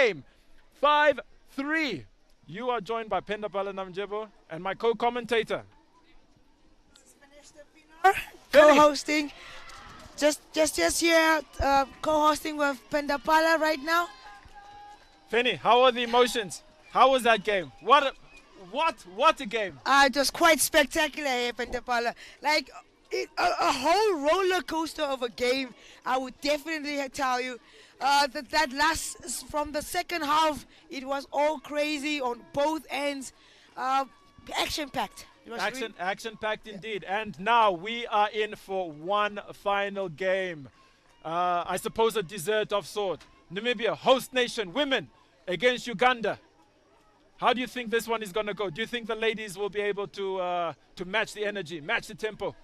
game. 5-3. You are joined by Pendapala Namjebo and my co-commentator. Co-hosting. Just here, co-hosting with Pendapala right now. Feni, how are the emotions? How was that game? What a game. It was quite spectacular here, Pendapala. Like, a whole roller coaster of a game, I would definitely tell you. That last, from the second half, it was all crazy on both ends. Action-packed. Action-packed indeed. And now we are in for one final game. I suppose a dessert of sort. Namibia, host nation, women against Uganda. How do you think this one is going to go? Do you think the ladies will be able to match the energy, match the tempo?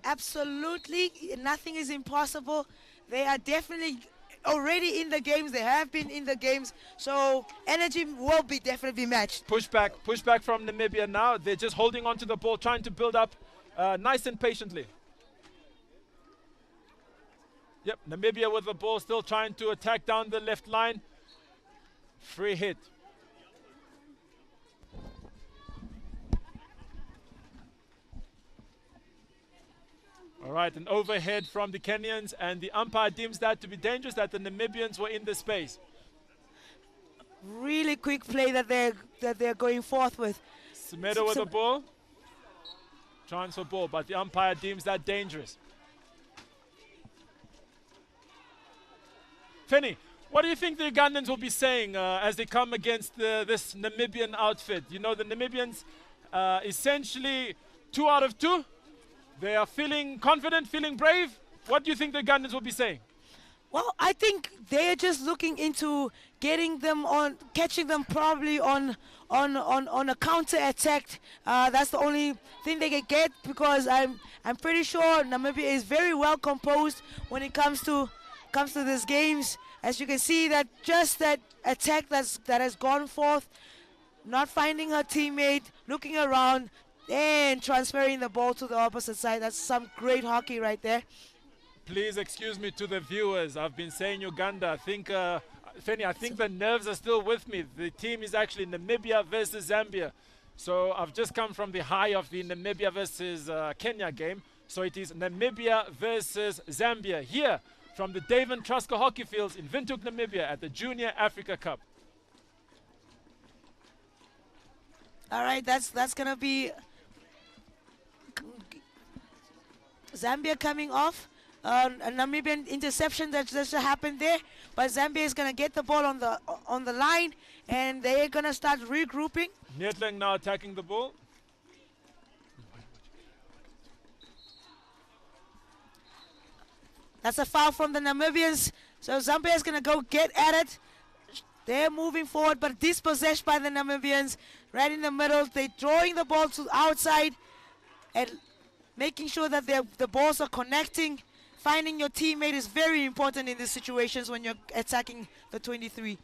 Absolutely. Nothing is impossible. They are definitely already in the games. They have been in the games. So energy will be definitely matched. Pushback from Namibia now. They're just holding on to the ball, trying to build up nice and patiently. Yep, Namibia with the ball, still trying to attack down the left line. Free hit. All right, an overhead from the Kenyans, and the umpire deems that to be dangerous, that the Namibians were in the space. Really quick play that they're going forth with. Semedo with the ball. Transfer ball, but the umpire deems that dangerous. Feni, what do you think the Ugandans will be saying as they come against this Namibian outfit? You know, the Namibians essentially 2 out of 2. They are feeling confident, feeling brave. What do you think the Ugandans will be saying? Well, I think they're just looking into getting them on, catching them probably on a counter attack. That's the only thing they can get, because I'm pretty sure Namibia is very well composed when it comes to these games. As you can see, that just that attack that has gone forth, not finding her teammate, looking around, and transferring the ball to the opposite side. That's some great hockey right there. Please excuse me to the viewers. I've been saying Uganda. I think, Feni, I think the nerves are still with me. The team is actually Namibia versus Zambia. So I've just come from the high of the Namibia versus Kenya game. So it is Namibia versus Zambia here from the Dave and Trusker hockey fields in Windhoek, Namibia at the Junior Africa Cup. All right, that's going to be Zambia coming off. A Namibian interception that just happened there, but Zambia is going to get the ball on the line, and they're going to start regrouping. Nietling now attacking the ball. That's a foul from the Namibians, so Zambia is going to go get at it. They're moving forward, but dispossessed by the Namibians right in the middle. They're drawing the ball to the outside and making sure that the balls are connecting. Finding your teammate is very important in these situations when you're attacking the 23.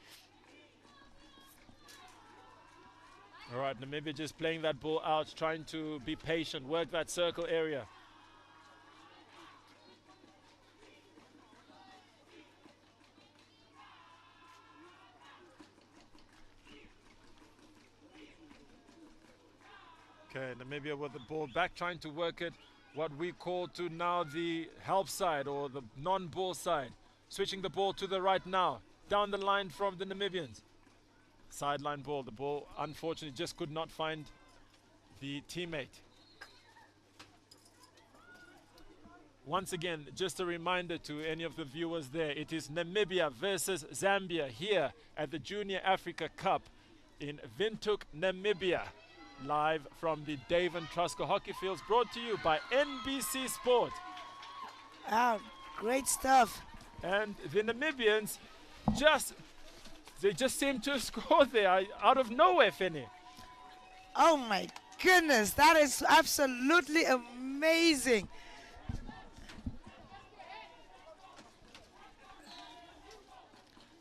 All right, Namibia just playing that ball out, trying to be patient, work that circle area. Okay, Namibia with the ball back, trying to work it, what we call to now the help side or the non-ball side. Switching the ball to the right now, down the line from the Namibians. Sideline ball, the ball unfortunately just could not find the teammate. Once again, just a reminder to any of the viewers there, it is Namibia versus Zambia here at the Junior Africa Cup in Windhoek, Namibia. Live from the Dave and Trusker hockey fields, brought to you by NBC Sport. Great stuff. And the Namibians they just seem to score there out of nowhere, Feni. Oh my goodness, that is absolutely amazing.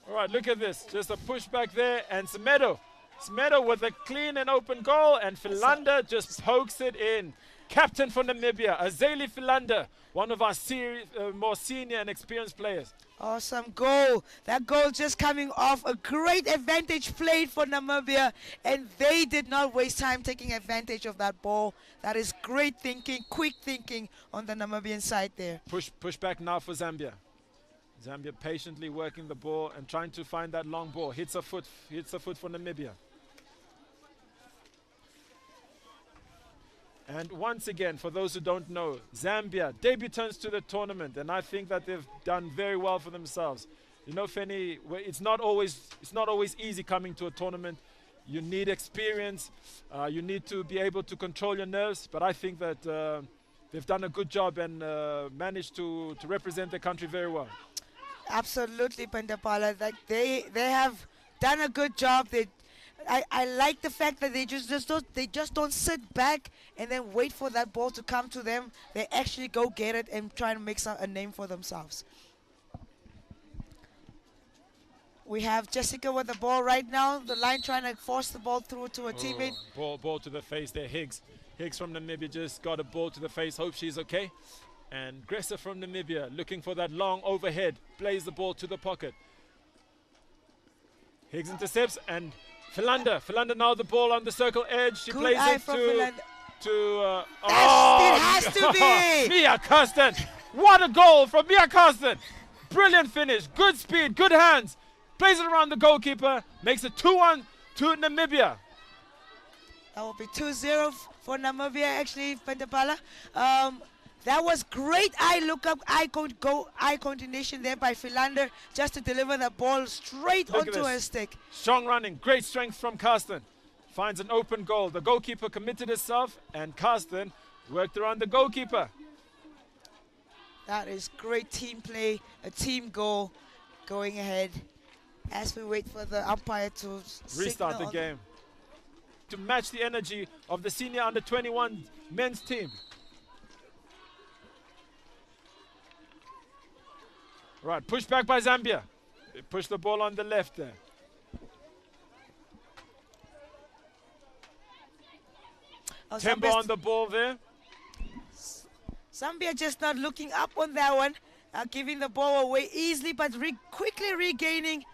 All right, look at this. Just a push back there, and Semedo with a clean and open goal, and Philander just pokes it in. Captain for Namibia, Azeli Philander, one of our more senior and experienced players. Awesome goal. That goal just coming off a great advantage played for Namibia, and they did not waste time taking advantage of that ball. That is great thinking, quick thinking on the Namibian side there. Push back now for Zambia. Zambia patiently working the ball and trying to find that long ball. Hits a foot for Namibia. And once again, for those who don't know, Zambia, debutants to the tournament, and I think that they've done very well for themselves. You know, Feni, it's not always easy coming to a tournament. You need experience. You need to be able to control your nerves. But I think that they've done a good job and managed to represent their country very well. Absolutely, Pandapala. Like they have done a good job. I like the fact that they just don't sit back and then wait for that ball to come to them. They actually go get it and try to make a name for themselves. We have Jessica with the ball right now. The line trying to force the ball through to a teammate. Ball to the face there. Higgs from Namibia just got a ball to the face. Hope she's okay. And Gressa from Namibia looking for that long overhead. Plays the ball to the pocket. Higgs intercepts and Philander now the ball on the circle edge. She plays it to it has to be! Mia Kirsten. What a goal from Mia Kirsten. Brilliant finish. Good speed, good hands. Plays it around the goalkeeper. Makes it 2-1 to Namibia. That will be 2-0 for Namibia actually, Pandapala. That was great eye coordination there by Philander just to deliver the ball straight onto her stick. Strong running, great strength from Karsten. Finds an open goal. The goalkeeper committed herself and Karsten worked around the goalkeeper. That is great team play, a team goal going ahead as we wait for the umpire to restart the game. To match the energy of the senior under 21 men's team. Right, push back by Zambia. They push the ball on the left there. Tempo on the ball there. Zambia just not looking up on that one. Giving the ball away easily, but quickly regaining.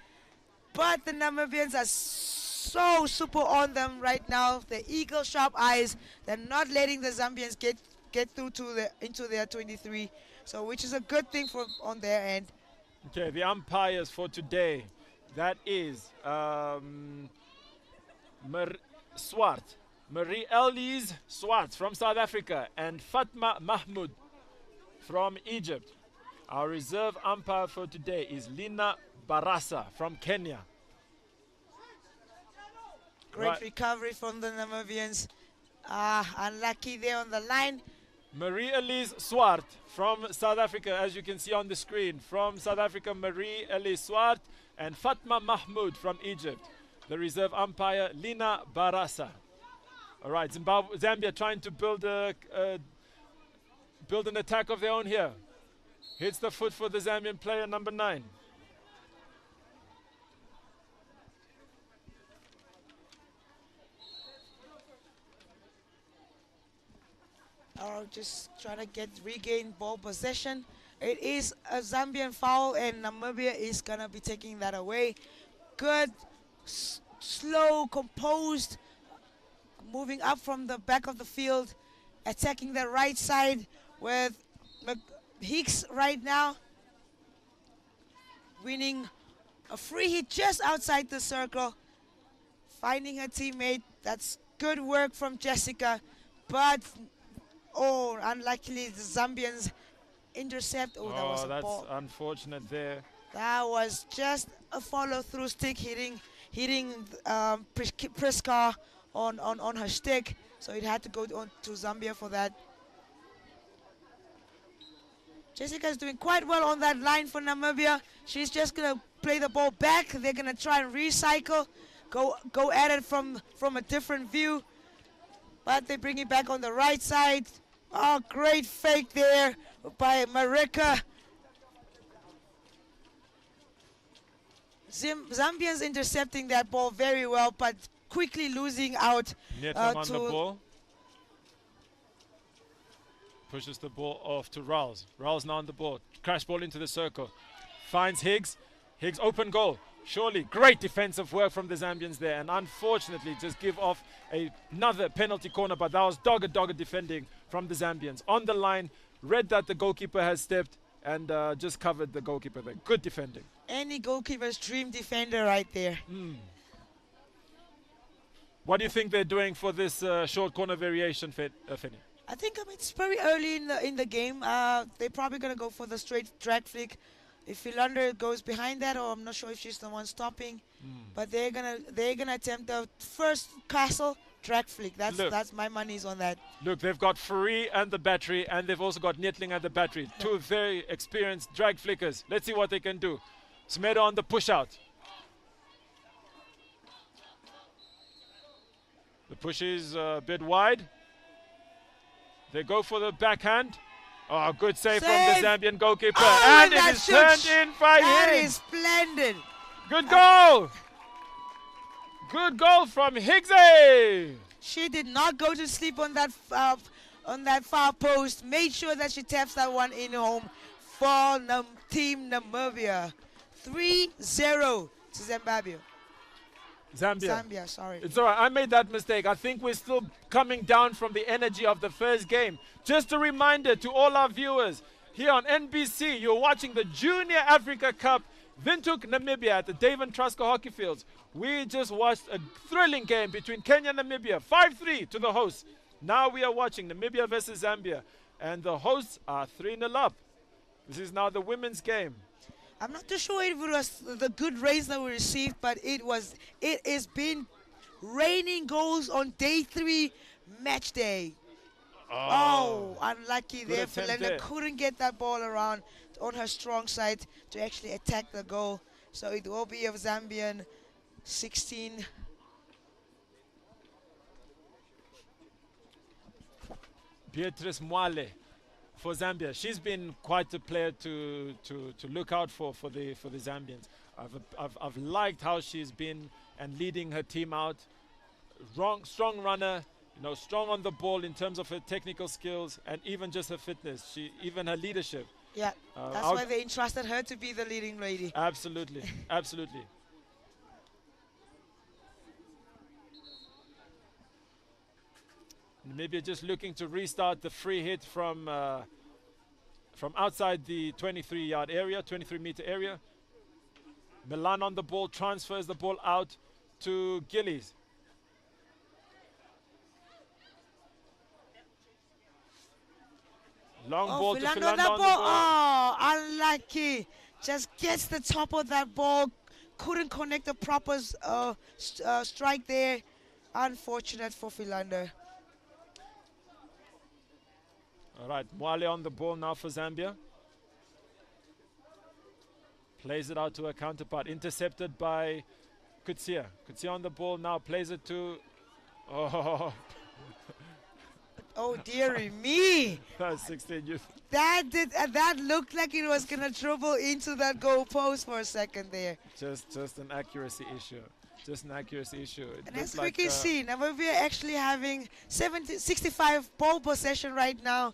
But the Namibians are so super on them right now. The eagle sharp eyes. They're not letting the Zambians get through to into their 23. So which is a good thing on their end. Okay, the umpires for today. That is Marie-Elise Swart from South Africa and Fatma Mahmoud from Egypt. Our reserve umpire for today is Lina Barasa from Kenya. Great recovery from the Namibians. Unlucky there on the line. Marie-Elise Swart from South Africa, as you can see on the screen. From South Africa, Marie-Elise Swart and Fatma Mahmoud from Egypt. The reserve umpire, Lina Barasa. All right, Zambia trying to build an attack of their own here. Hits the foot for the Zambian player, number 9. Just trying to regain ball possession. It is a Zambian foul and Namibia is going to be taking that away. Good, slow, composed, moving up from the back of the field, attacking the right side with Hicks right now. Winning a free hit just outside the circle. Finding her teammate. That's good work from Jessica. But unluckily the Zambians intercept. That was a that's ball. Unfortunate there. That was just a follow-through stick hitting Priska on her stick. So it had to go on to Zambia for that. Jessica is doing quite well on that line for Namibia. She's just gonna play the ball back. They're gonna try and recycle, go at it from a different view. But they bring it back on the right side. Oh, great fake there by Marika. Zambians intercepting that ball very well, but quickly losing out. On the ball. Pushes the ball off to Rouse. Rouse now on the ball. Crash ball into the circle. Finds Higgs. Higgs open goal. Surely great defensive work from the Zambians there, and unfortunately just give off another penalty corner, but that was dogged defending from the Zambians. On the line, read that the goalkeeper has stepped and just covered the goalkeeper there. Good defending. Any goalkeeper's dream defender right there. What do you think they're doing for this short corner variation, Feni? I think it's very early in the game. They're probably gonna go for the straight drag flick. If Philander goes behind that, or I'm not sure if she's the one stopping, but they're gonna attempt the first castle drag flick. That's my money's on that. Look, they've got Fourie and the battery, and they've also got Nietling and the battery. Two very experienced drag flickers. Let's see what they can do. Smedo on the push out. The push is a bit wide. They go for the backhand. Oh, good save from the Zambian goalkeeper. And it is turned in by him. That is splendid. Good goal. Good goal from Higgsy. She did not go to sleep on that far post. Made sure that she taps that one in home for Team Namibia. 3-0 to Zimbabwe. Zambia, sorry. It's all right. I made that mistake. I think we're still coming down from the energy of the first game. Just a reminder to all our viewers here on NBC, you're watching the Junior Africa Cup, Windhoek, Namibia at the Dave and Trusker Hockey Fields. We just watched a thrilling game between Kenya and Namibia, 5-3 to the hosts. Now we are watching Namibia versus Zambia, and the hosts are 3-0 up. This is now the women's game. I'm not too sure if it was the good rains that we received, but it has been raining goals on day 3 match day. Oh, unlucky there. Philander couldn't get that ball around on her strong side to actually attack the goal. So it will be a Zambian 16. Beatrice Mwale for Zambia. She's been quite a player to look out for the Zambians. I've liked how she's been and leading her team out. Strong runner, strong on the ball in terms of her technical skills and even just her fitness. Even her leadership. Yeah, that's why they entrusted her to be the leading lady. Absolutely, absolutely. Namibia just looking to restart the free hit from outside the 23-yard area, 23-meter area. Milan on the ball, transfers the ball out to Gillies. Long ball to Philander on the ball. Oh, unlucky. Just gets the top of that ball. Couldn't connect the proper strike there. Unfortunate for Philander. All right, Mwale on the ball now for Zambia. Plays it out to her counterpart. Intercepted by Kutsia. Kutsia on the ball now. Plays it to... Oh, dearie me. That's 16 youth. That looked like it was going to dribble into that goal post for a second there. Just an accuracy issue. Just an accuracy issue. And as we can see, Namibia actually having 65 ball possession right now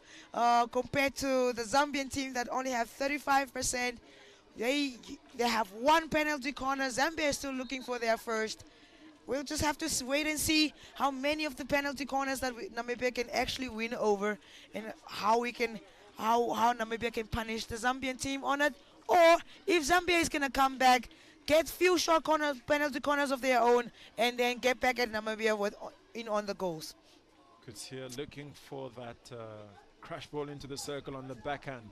compared to the Zambian team that only have 35%. They have one penalty corner. Zambia is still looking for their first. We'll just have to wait and see how many of the penalty corners that Namibia can actually win over, and how Namibia can punish the Zambian team on it, or if Zambia is gonna come back, get few short penalty corners of their own, and then get back at Namibia on the goals. Kutsia looking for that crash ball into the circle on the backhand.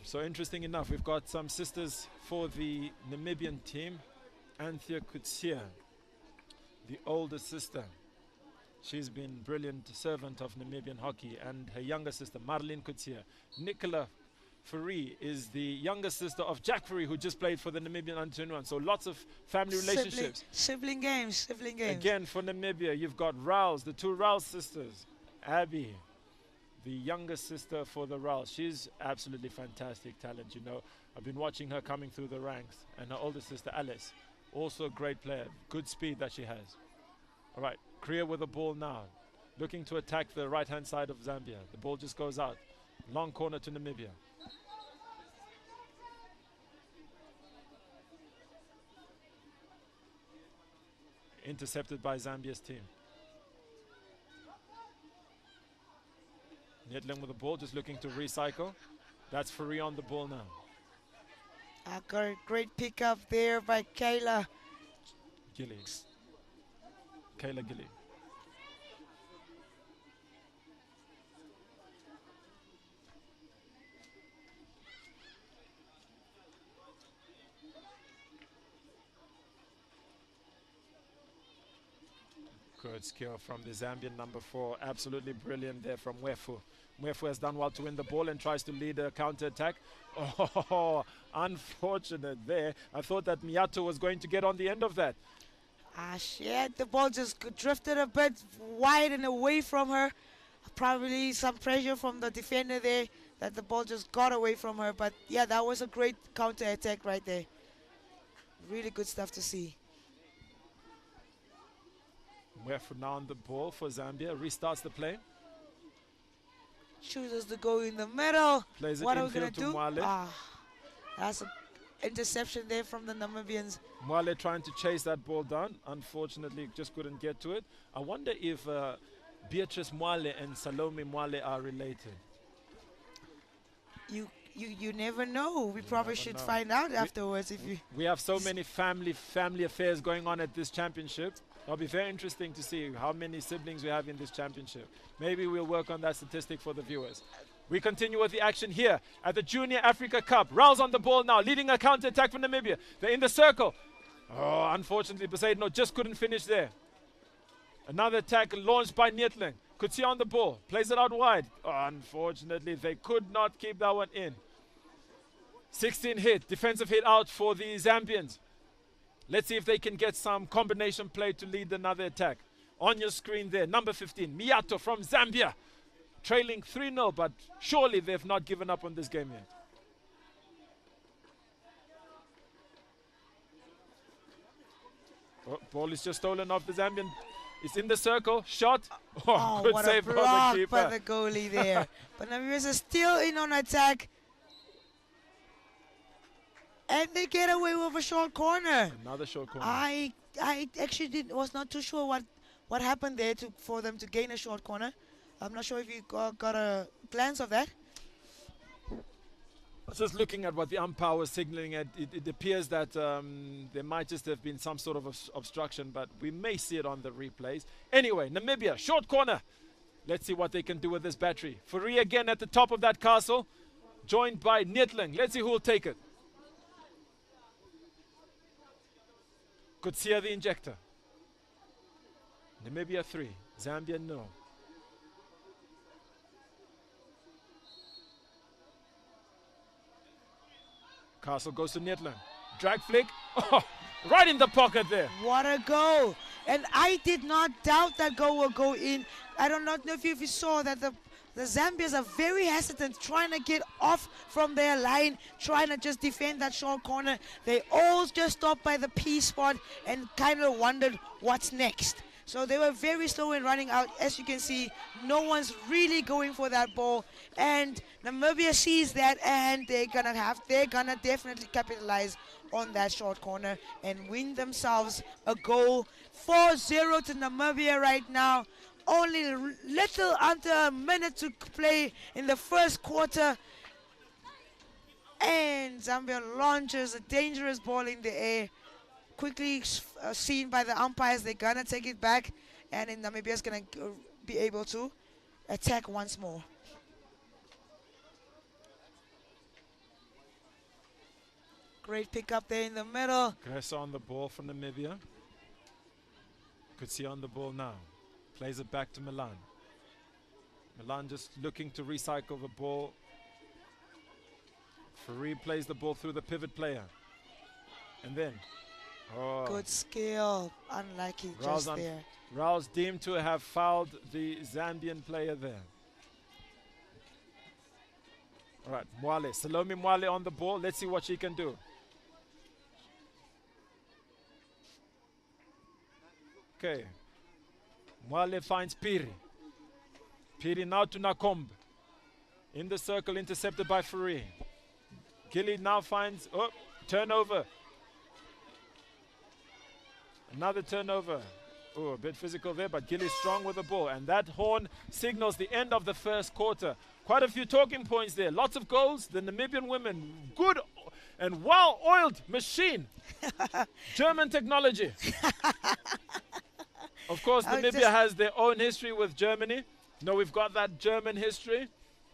So interesting enough, we've got some sisters for the Namibian team. Anthea Kutsia, the older sister. She's been brilliant servant of Namibian hockey, and her younger sister, Marlene Kutsia. Nicola Fourie is the younger sister of JAC Fourie, who just played for the Namibian under-21. So lots of family relationships. Sibling games. Again, for Namibia, you've got Rouse, the two Rouse sisters. Abby, the younger sister for the Rouse. She's absolutely fantastic talent, I've been watching her coming through the ranks. And her older sister, Alice. Also a great player, good speed that she has. All right, Kriya with the ball now. Looking to attack the right-hand side of Zambia. The ball just goes out. Long corner to Namibia. Intercepted by Zambia's team. Nyetling with the ball, just looking to recycle. That's Fourie on the ball now. Got a great pickup there by Kayla. Gilly. Kayla Gilly. Good skill from the Zambian number 4. Absolutely brilliant there from Mwefu. Mwefu has done well to win the ball and tries to lead a counter-attack. Oh, unfortunate there. I thought that Miyato was going to get on the end of that. Shit, the ball just drifted a bit wide and away from her. Probably some pressure from the defender there that the ball just got away from her. But yeah, that was a great counter-attack right there. Really good stuff to see. Mwefu now on the ball for Zambia. Restarts the play. Chooses to go in the middle. Plays it what are we going infield to to do? Mwale. That's an interception there from the Namibians. Mwale trying to chase that ball down. Unfortunately, just couldn't get to it. I wonder if Beatrice Mwale and Salome Mwale are related. You never know. We probably should find out afterwards. We have so many family affairs going on at this championship. It'll be very interesting to see how many siblings we have in this championship. Maybe we'll work on that statistic for the viewers. We continue with the action here at the Junior Africa Cup. Raul's on the ball now, leading a counter-attack for Namibia. They're in the circle. Oh, unfortunately, Poseidon just couldn't finish there. Another attack launched by Nyetling. Kutsia on the ball, plays it out wide. Oh, unfortunately, they could not keep that one in. 16 hit, defensive hit out for the Zambians. Let's see if they can get some combination play to lead another attack. On your screen there, number 15, Miyato from Zambia. Trailing 3-0, but surely they've not given up on this game yet. Oh, ball is just stolen off the Zambian. It's in the circle, shot. Oh, good what save a by block the keeper. by the goalie there. But Namibia is still in on attack. And they get away with a short corner. Another short corner. I actually was not too sure what happened there for them to gain a short corner. I'm not sure if you got a glance of that. Just looking at what the umpire was signaling at, it appears that there might just have been some sort of obstruction, but we may see it on the replays. Anyway, Namibia, short corner. Let's see what they can do with this battery. Fourie again at the top of that castle, joined by Nyetling. Let's see who will take it. Kutsia the injector. Namibia 3, Zambia no. Castle goes to Nyetling. Drag flick. Oh, right in the pocket there. What a goal. And I did not doubt that goal will go in. I don't know if you saw that the Zambians are very hesitant, trying to get off from their line, trying to just defend that short corner. They all just stopped by the P spot and kind of wondered what's next. So they were very slow in running out. As you can see, no one's really going for that ball. And Namibia sees that, and they're gonna definitely capitalize on that short corner and win themselves a goal. 4-0 to Namibia right now. Only little under a minute to play in the first quarter. And Zambia launches a dangerous ball in the air. Quickly seen by the umpires, they're gonna take it back, and then Namibia's gonna be able to attack once more. Great pick up there in the middle. Gressa on the ball from Namibia. Could see on the ball now. Plays it back to Milan. Milan just looking to recycle the ball. Fourie plays the ball through the pivot player. And then good skill, unlucky just there. Raul's deemed to have fouled the Zambian player there. All right, Mwale, Salome Mwale on the ball. Let's see what she can do. Okay, Mwale finds Piri. Piri now to Nakombe. In the circle, intercepted by Fourie. Gilly now finds, turnover. Another turnover. Oh, a bit physical there, but Gilly strong with the ball. And that horn signals the end of the first quarter. Quite a few talking points there. Lots of goals. The Namibian women, good and well-oiled machine. German technology. Of course, Namibia has their own history with Germany. No, we've got that German history.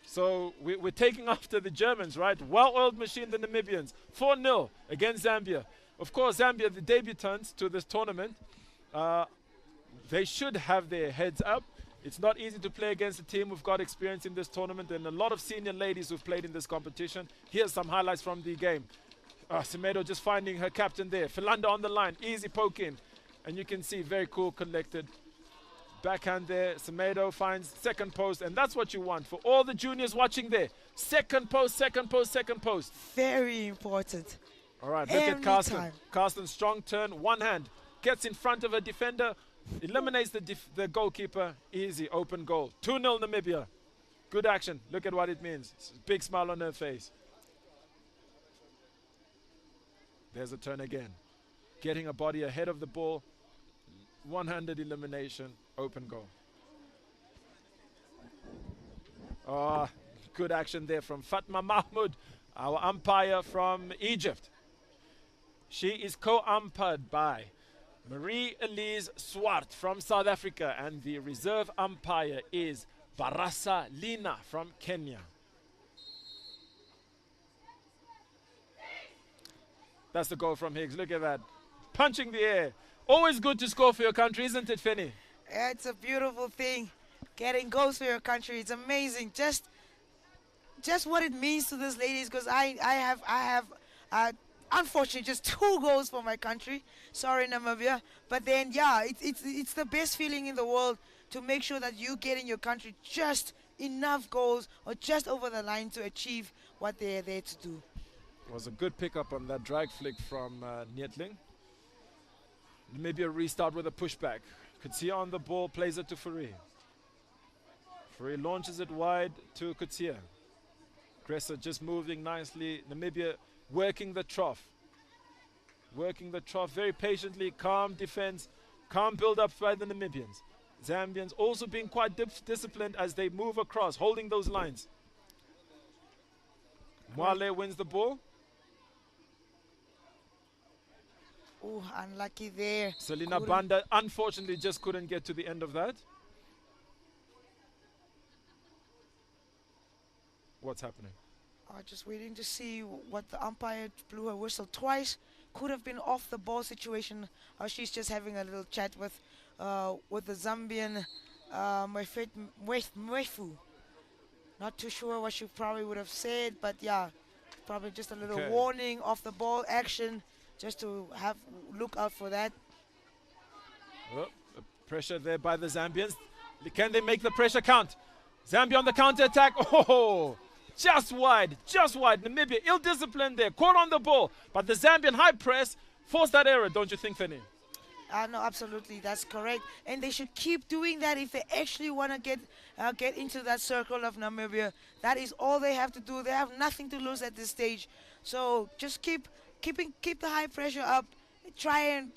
So we're taking after the Germans, right? Well-oiled machine, the Namibians. 4-0 against Zambia. Of course, Zambia, the debutants to this tournament, they should have their heads up. It's not easy to play against a team who've got experience in this tournament and a lot of senior ladies who've played in this competition. Here's some highlights from the game. Semedo just finding her captain there. Philanda on the line, easy poke in. And you can see very cool, collected. Backhand there, Semedo finds second post, and that's what you want for all the juniors watching there. Second post, second post, second post. Very important. All right, look at Carsten. Carsten, strong turn, one hand. Gets in front of a defender, eliminates the goalkeeper. Easy, open goal. 2-0 Namibia. Good action. Look at what it means. Big smile on her face. There's a turn again. Getting a body ahead of the ball. One-handed elimination. Open goal. Good action there from Fatma Mahmoud, our umpire from Egypt. She is co-umpired by Marie-Elise Swart from South Africa, and the reserve umpire is Barasa Lina from Kenya. That's the goal from Higgs. Look at that. Punching the air. Always good to score for your country, isn't it, Fenny? Yeah, it's a beautiful thing. Getting goals for your country. It's amazing. Just what it means to these ladies, because I have unfortunately just 2 goals for my country. Sorry, Namibia. But then, yeah, it's the best feeling in the world to make sure that you get in your country just enough goals or just over the line to achieve what they're there to do. It was a good pickup on that drag flick from Nietling. Maybe a restart with a pushback. Kutsia on the ball, plays it to Fourie. Fourie launches it wide to Kutsia. Gresser just moving nicely. Namibia working the trough. Working the trough very patiently. Calm defense. Calm build-up by the Namibians. Zambians also being quite disciplined as they move across, holding those lines. Mwale wins the ball. Oh, unlucky there. Selina Banda unfortunately just couldn't get to the end of that. What's happening? Just waiting to see what the umpire blew her whistle twice. Could have been off the ball situation. She's just having a little chat with the Zambian Mwefu. Not too sure what she probably would have said, but yeah, probably just a little warning off the ball action. Just to look out for that. Oh, the pressure there by the Zambians. Can they make the pressure count? Zambia on the counter attack. Oh, just wide. Namibia ill-disciplined there, caught on the ball. But the Zambian high press forced that error, don't you think, Fenny? No, absolutely, that's correct. And they should keep doing that if they actually want to get into that circle of Namibia. That is all they have to do. They have nothing to lose at this stage. So just keep the high pressure up. Try and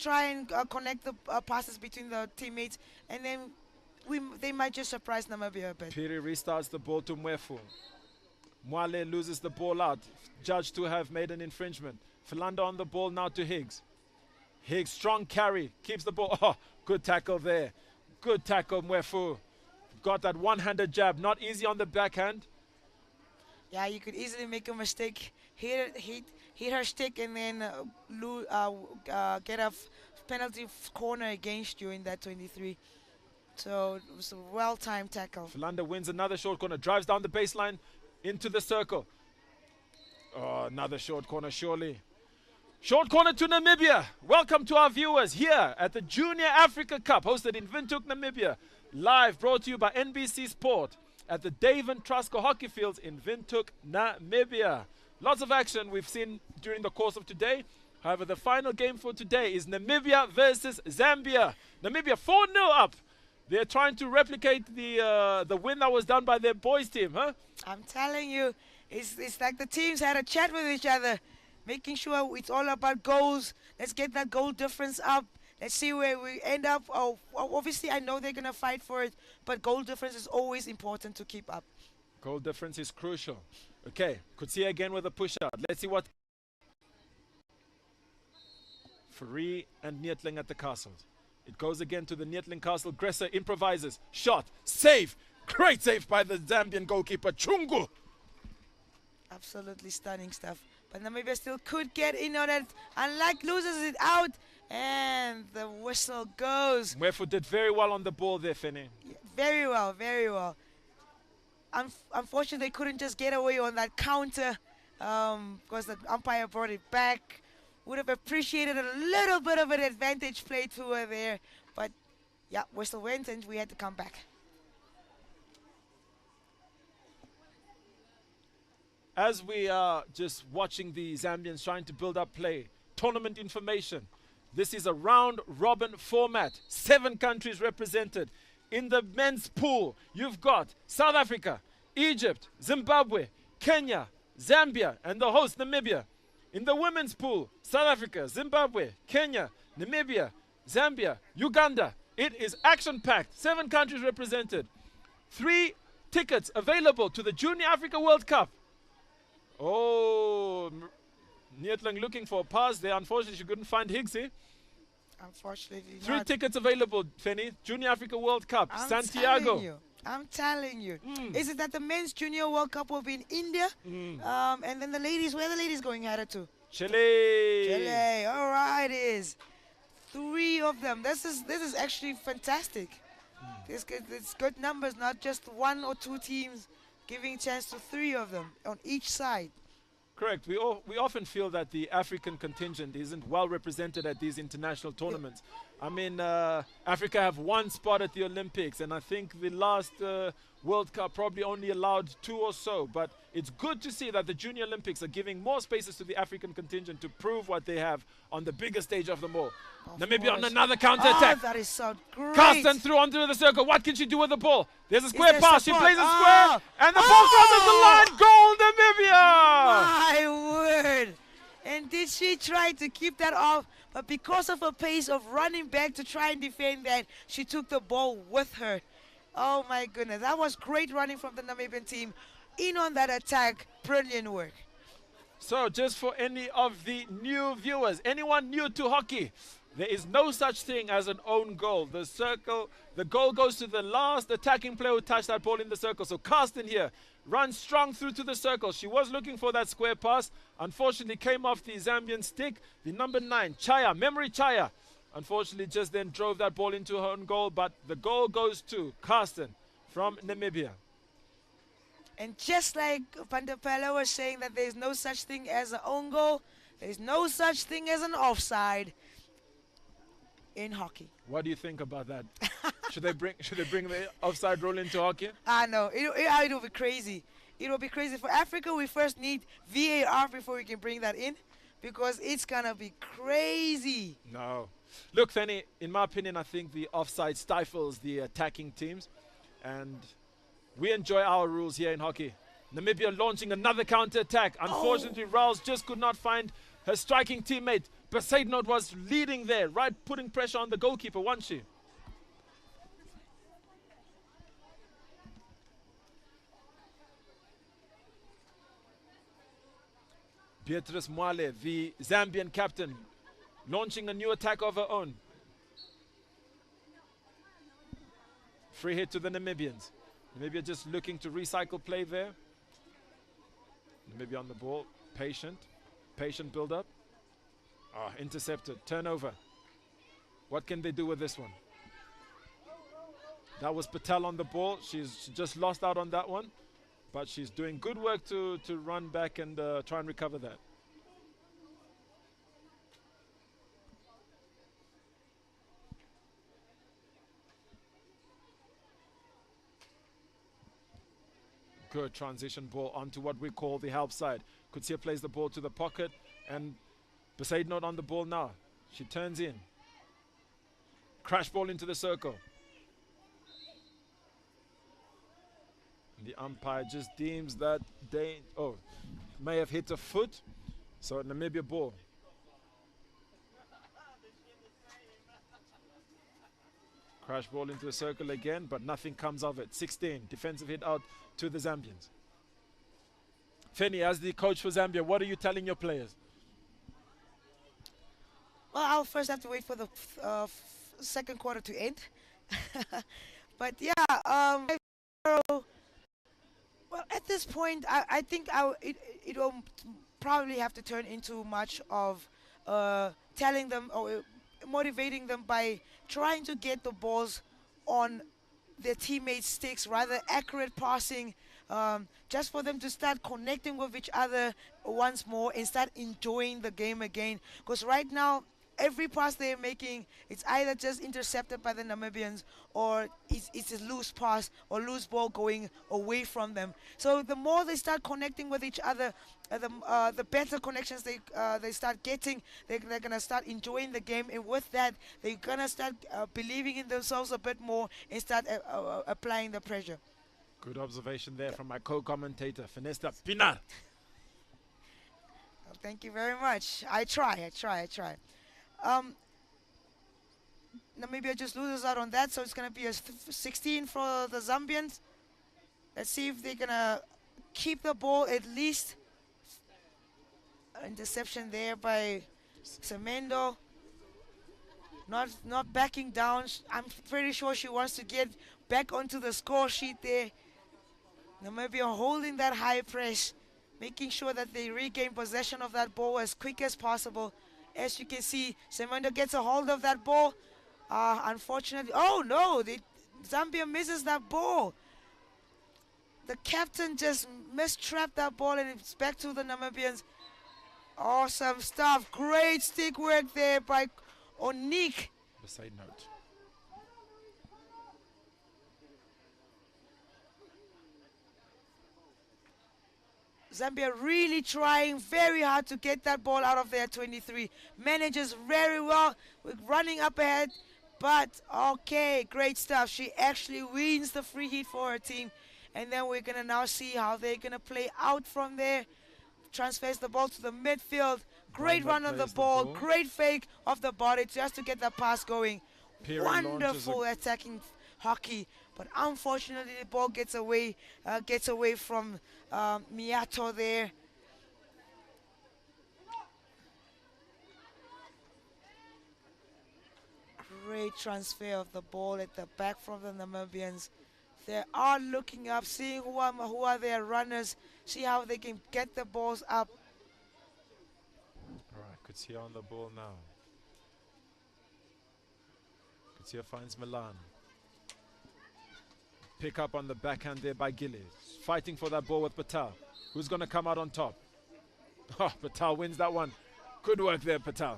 connect the passes between the teammates, and then they might just surprise Namibia a bit. Piri restarts the ball to Mwefu. Mwale loses the ball out, judged to have made an infringement. Philanda on the ball now to Higgs. Higgs, strong carry, keeps the ball. Oh, good tackle there. Good tackle, Mwefu. Got that one-handed jab, not easy on the backhand. Yeah, you could easily make a mistake. Hit her stick and then get a penalty corner against you in that 23. So it was a well-timed tackle. Philanda wins another short corner, drives down the baseline into the circle. Oh, another short corner, surely. Short corner to Namibia. Welcome to our viewers here at the Junior Africa Cup, hosted in Windhoek, Namibia. Live, brought to you by NBC Sport at the Dave and Trusco Hockey Fields in Windhoek, Namibia. Lots of action we've seen during the course of today. However, the final game for today is Namibia versus Zambia. Namibia 4-0 up. They're trying to replicate the win that was done by their boys team, huh? I'm telling you, it's like the teams had a chat with each other, making sure it's all about goals. Let's get that goal difference up. Let's see where we end up. Oh, obviously, I know they're going to fight for it, but goal difference is always important to keep up. Goal difference is crucial. Okay, Kutsia again with a push out. Let's see what. Free and Neetling at the castle. It goes again to the Neetling castle. Gresser improvises. Shot. Save. Great save by the Zambian goalkeeper, Chungu. Absolutely stunning stuff. But Namibia still could get in on it. Unlike loses it out. And the whistle goes. Mwefu did very well on the ball there, Feni. Yeah, very well, very well. Unfortunately, they couldn't just get away on that counter because the umpire brought it back. Would have appreciated a little bit of an advantage play to her there. But, yeah, whistle went and we had to come back. As we are just watching the Zambians trying to build up play, tournament information. This is a round-robin format. 7 countries represented. In the men's pool, you've got South Africa, Egypt, Zimbabwe, Kenya, Zambia, and the host, Namibia. In the women's pool, South Africa, Zimbabwe, Kenya, Namibia, Zambia, Uganda. It is action-packed. 7 countries represented. 3 tickets available to the Junior Africa World Cup. Oh, Neetling looking for a pass there. Unfortunately, she couldn't find Higgsy. Unfortunately 3 not. tickets available, Feni. Junior Africa World Cup, Santiago. I'm telling you. Is it that the men's Junior World Cup will be in India? And then the ladies, where are the ladies going headed to? Chile. Chile. All right, it is 3 of them. This is actually fantastic. It's good numbers, not just 1 or 2 teams giving chance to 3 of them on each side. Correct. We often feel that the African contingent isn't well represented at these international tournaments. I mean, Africa have 1 spot at the Olympics, and I think the last World Cup probably only allowed 2 or so. But it's good to see that the Junior Olympics are giving more spaces to the African contingent to prove what they have on the biggest stage of them all. Namibia on another counter-attack. Oh, that is so great. Carsten through onto the circle. What can she do with the ball? There's a square there pass. She support? plays a square, and the ball crosses the line. Goal, Namibia! My word. And did she try to keep that off? But because of her pace of running back to try and defend that, she took the ball with her. Oh, my goodness. That was great running from the Namibian team. In on that attack. Brilliant work. So, just for any of the new viewers, anyone new to hockey, there is no such thing as an own goal. The goal goes to the last attacking player who touched that ball in the circle. So Carsten here runs strong through to the circle. She was looking for that square pass. Unfortunately, came off the Zambian stick. The number 9, Chaya, Memory Chaya, unfortunately just then drove that ball into her own goal. But the goal goes to Carsten from Namibia. And just like Pandapela was saying that there's no such thing as an own goal, there's no such thing as an offside in hockey. What do you think about that? Should they bring the offside rule into hockey? I know. It'll be crazy. It'll be crazy. For Africa, we first need VAR before we can bring that in, because it's going to be crazy. No. Look, Fanny, in my opinion, I think the offside stifles the attacking teams, and we enjoy our rules here in hockey. Namibia launching another counter-attack. Unfortunately, Rouse just could not find her striking teammate. Besaidnot was leading there, right, putting pressure on the goalkeeper, wasn't she? Beatrice Mwale, the Zambian captain, launching a new attack of her own. Free hit to the Namibians. Namibia just looking to recycle play there. Namibia on the ball, patient build-up. Intercepted, turnover. What can they do with this one? That was Patel on the ball. She just lost out on that one, but she's doing good work to run back and try and recover that. Good transition ball onto what we call the help side. Kutsia plays the ball to the pocket, and Besaidnot on the ball now. She turns in. Crash ball into the circle. The umpire just deems that they may have hit a foot. So Namibia ball. Crash ball into the circle again, but nothing comes of it. 16, defensive hit out to the Zambians. Feni, as the coach for Zambia, what are you telling your players? Well, I'll first have to wait for the second quarter to end. But yeah, well, at this point, I think it will probably have to turn into much of telling them or motivating them by trying to get the balls on their teammates' sticks, rather accurate passing, just for them to start connecting with each other once more and start enjoying the game again. Because right now, every pass they're making, it's either just intercepted by the Namibians or it's a loose pass or loose ball going away from them. So the more they start connecting with each other, the better connections they start getting. They're going to start enjoying the game, and with that, they're going to start believing in themselves a bit more and start applying the pressure. Good observation there from my co-commentator, Finesta Pinar. Well, thank you very much. I try. Namibia just loses out on that, so it's going to be a 16 for the Zambians. Let's see if they're going to keep the ball at least. Interception there by Semendo. Not backing down. I'm pretty sure she wants to get back onto the score sheet there. Namibia holding that high press, making sure that they regain possession of that ball as quick as possible. As you can see, Semendo gets a hold of that ball. Unfortunately, oh no, Zambia misses that ball. The captain just mistrapped that ball and it's back to the Namibians. Awesome stuff. Great stick work there by Onik. The side note. Zambia really trying very hard to get that ball out of their 23. Manages very well with running up ahead. But, okay, great stuff. She actually wins the free hit for her team. And then we're going to now see how they're going to play out from there. Transfers the ball to the midfield. Great run on the ball. Great fake of the body just to get the pass going. Wonderful attacking hockey. But unfortunately, the ball gets away from Miyato there. Great transfer of the ball at the back from the Namibians. They are looking up, seeing who are their runners, see how they can get the balls up. All right, Kutsia on the ball now. Kutsia finds Milan. Pick up on the backhand there by Gillies. Fighting for that ball with Patel. Who's going to come out on top? Oh, Patel wins that one. Good work there, Patel.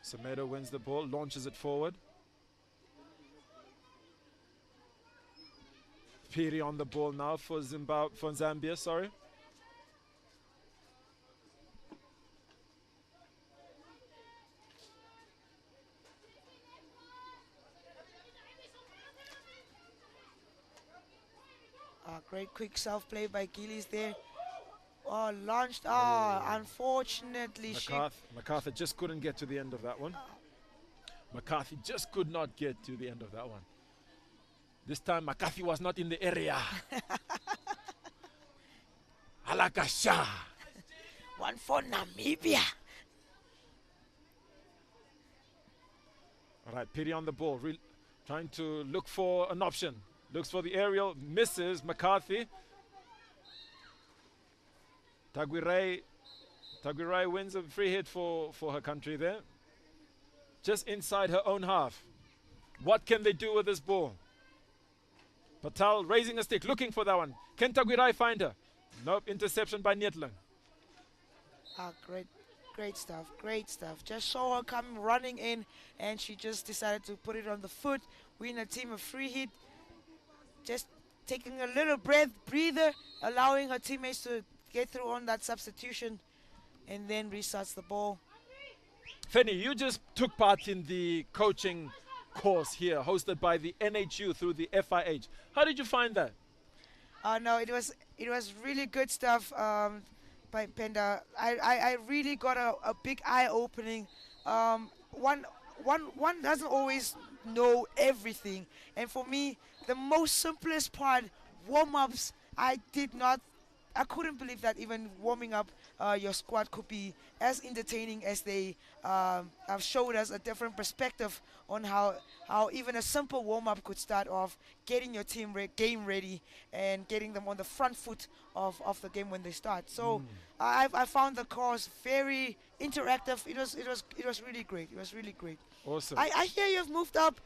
Semedo wins the ball, launches it forward. Piri on the ball now for Zambia, sorry. Great quick self-play by Gillies there. Oh, launched. Unfortunately, McCarthy just couldn't get to the end of that one. McCarthy just could not get to the end of that one. This time, McCarthy was not in the area. Alakasha. One for Namibia. All right, Piri on the ball, trying to look for an option. Looks for the aerial, misses McCarthy. Taguirei wins a free hit for her country there. Just inside her own half. What can they do with this ball? Patel raising a stick, looking for that one. Can Taguirei find her? Nope, interception by Nietling. Great stuff. Just saw her come running in and she just decided to put it on the foot. Win a team a free hit. Just taking a little breather, allowing her teammates to get through on that substitution, and then restarts the ball. Feni, you just took part in the coaching course here, hosted by the NHU through the FIH. How did you find that? No, it was really good stuff. by Penda. I really got a big eye opening. One one doesn't always know everything, and for me, the most simplest part, warm ups. I couldn't believe that even warming up your squad could be as entertaining as they have showed us a different perspective on how even a simple warm up could start off getting your team game ready and getting them on the front foot of the game when they start. So I found the course very interactive. It was really great. It was really great. Awesome. I hear you've moved up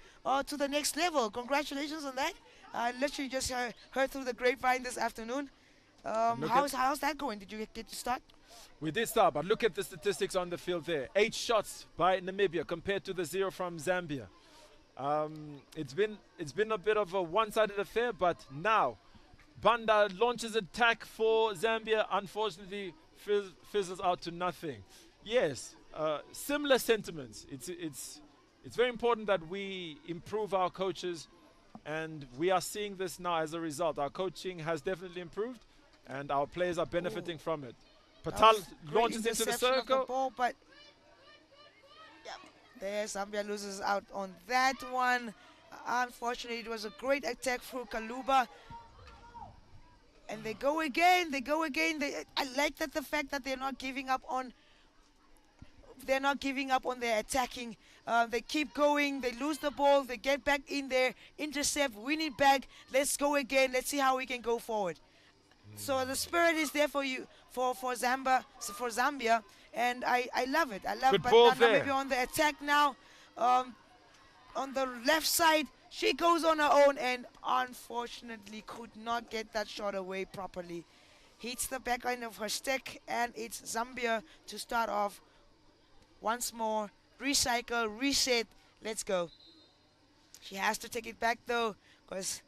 to the next level. Congratulations on that. I literally just heard through the grapevine this afternoon. How's that going? Did you get to start? We did start, but look at the statistics on the field there. 8 shots by Namibia compared to the 0 from Zambia. It's been a bit of a one-sided affair, but now Banda launches attack for Zambia. Unfortunately, fizzles out to nothing. Yes, similar sentiments. It's very important that we improve our coaches, and we are seeing this now as a result. Our coaching has definitely improved, and our players are benefiting from it. Patal launches into the circle. The ball, but yeah, there Zambia loses out on that one. Unfortunately, it was a great attack through Kaluba. And they go again. I like that the fact that they're not giving up on. They're not giving up on their attacking. They keep going. They lose the ball. They get back in there, intercept, win it back. Let's go again. Let's see how we can go forward. So the spirit is there for you, for Zambia, and I love it. I love Good but ball Nana there. maybe on the attack now. On the left side, she goes on her own and unfortunately could not get that shot away properly. Hits the back end of her stick, and it's Zambia to start off once more. Recycle, reset, let's go. She has to take it back though, because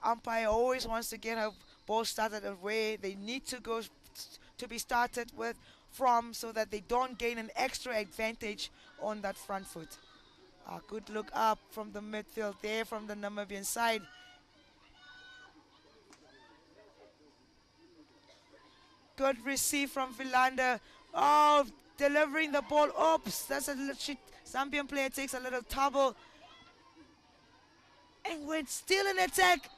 umpire always wants to get her ball started away. They need to go to be started with from so that they don't gain an extra advantage on that front foot. A good look up from the midfield there from the Namibian side. Good receive from Philander. Oh, delivering the ball. Oops, that's a little shit. Zambian player takes a little trouble. And we're still in attack.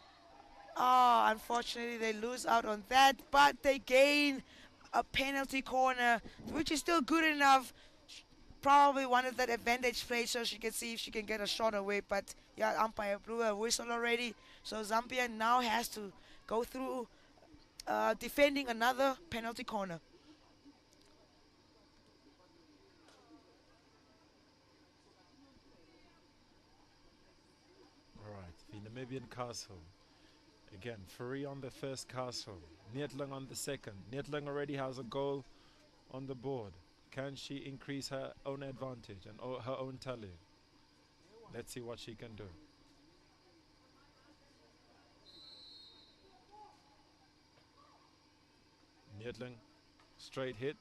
Oh, unfortunately, they lose out on that, but they gain a penalty corner, which is still good enough. Probably wanted that advantage play so she can see if she can get a shot away, but yeah, umpire blew a whistle already. So Zambia now has to go through defending another penalty corner. All right, the Namibian castle. Again, Fourie on the first castle. Neetling on the second. Neetling already has a goal on the board. Can she increase her own advantage and her own tally? Let's see what she can do. Neetling, straight hit.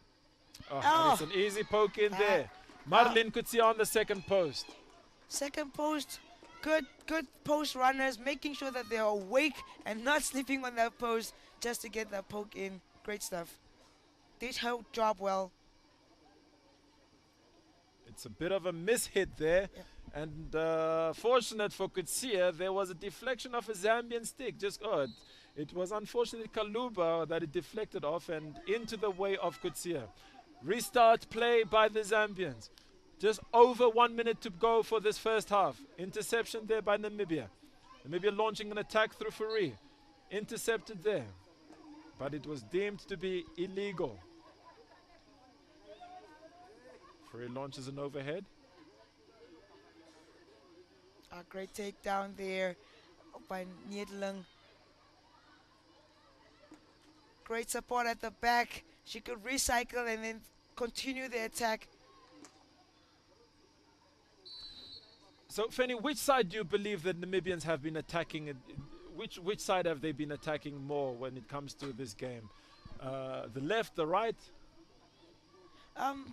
Oh, and it's an easy poke in there. Marlene could see on the second post. Second post, good post runners, making sure that they're awake and not sleeping on that post just to get that poke in. Great stuff. Did her job well. It's a bit of a mishit there. Yep. And fortunate for Kutsia, there was a deflection of a Zambian stick. It was unfortunately Kaluba that it deflected off and into the way of Kutsia. Restart play by the Zambians. Just over 1 minute to go for this first half. Interception there by Namibia. Namibia launching an attack through Fourie. Intercepted there. But it was deemed to be illegal. Fourie launches an overhead. A great takedown there by Neetling. Great support at the back. She could recycle and then continue the attack. So, Fanny, which side do you believe that Namibians have been attacking? Which side have they been attacking more when it comes to this game? The left, the right?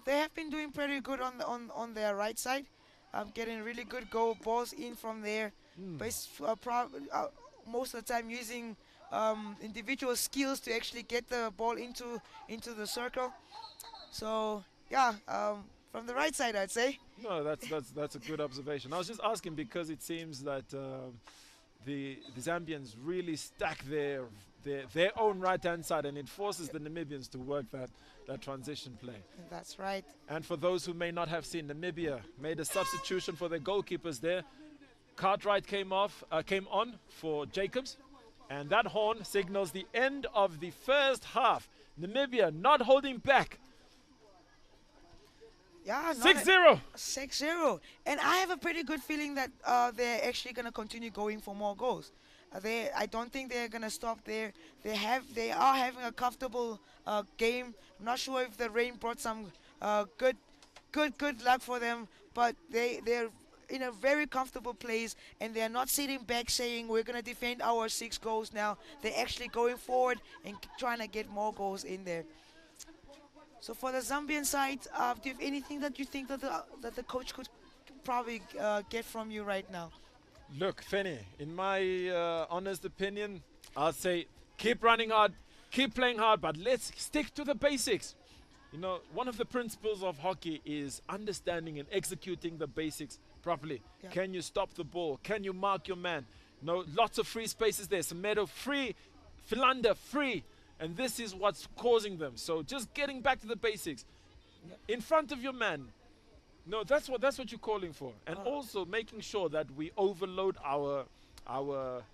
They have been doing pretty good on their right side. getting really good goal balls in from there. Mm. But it's, most of the time using individual skills to actually get the ball into the circle. So yeah, from the right side, I'd say. No, that's a good observation. I was just asking because it seems that the Zambians really stack their own right hand side, and it forces the Namibians to work that transition play. That's right. And for those who may not have seen, Namibia made a substitution for their goalkeepers there. Cartwright came on for Jacobs, and that horn signals the end of the first half. Namibia not holding back. Yeah, 6-0. 6-0. And I have a pretty good feeling that they're actually going to continue going for more goals. I don't think they're going to stop there. They are having a comfortable game. I'm not sure if the rain brought some good luck for them, but they're in a very comfortable place, and they're not sitting back saying we're going to defend our 6 goals now. They're actually going forward and trying to get more goals in there. So for the Zambian side, do you have anything that you think that the coach could probably get from you right now? Look, Fenny, in my honest opinion, I'll say keep running hard, keep playing hard, but let's stick to the basics. You know, one of the principles of hockey is understanding and executing the basics properly. Yeah. Can you stop the ball? Can you mark your man? No, lots of free spaces there. Semedo free, Philander free. And this is what's causing them. So just getting back to the basics. In front of your man. No, that's what you're calling for. And also making sure that we overload our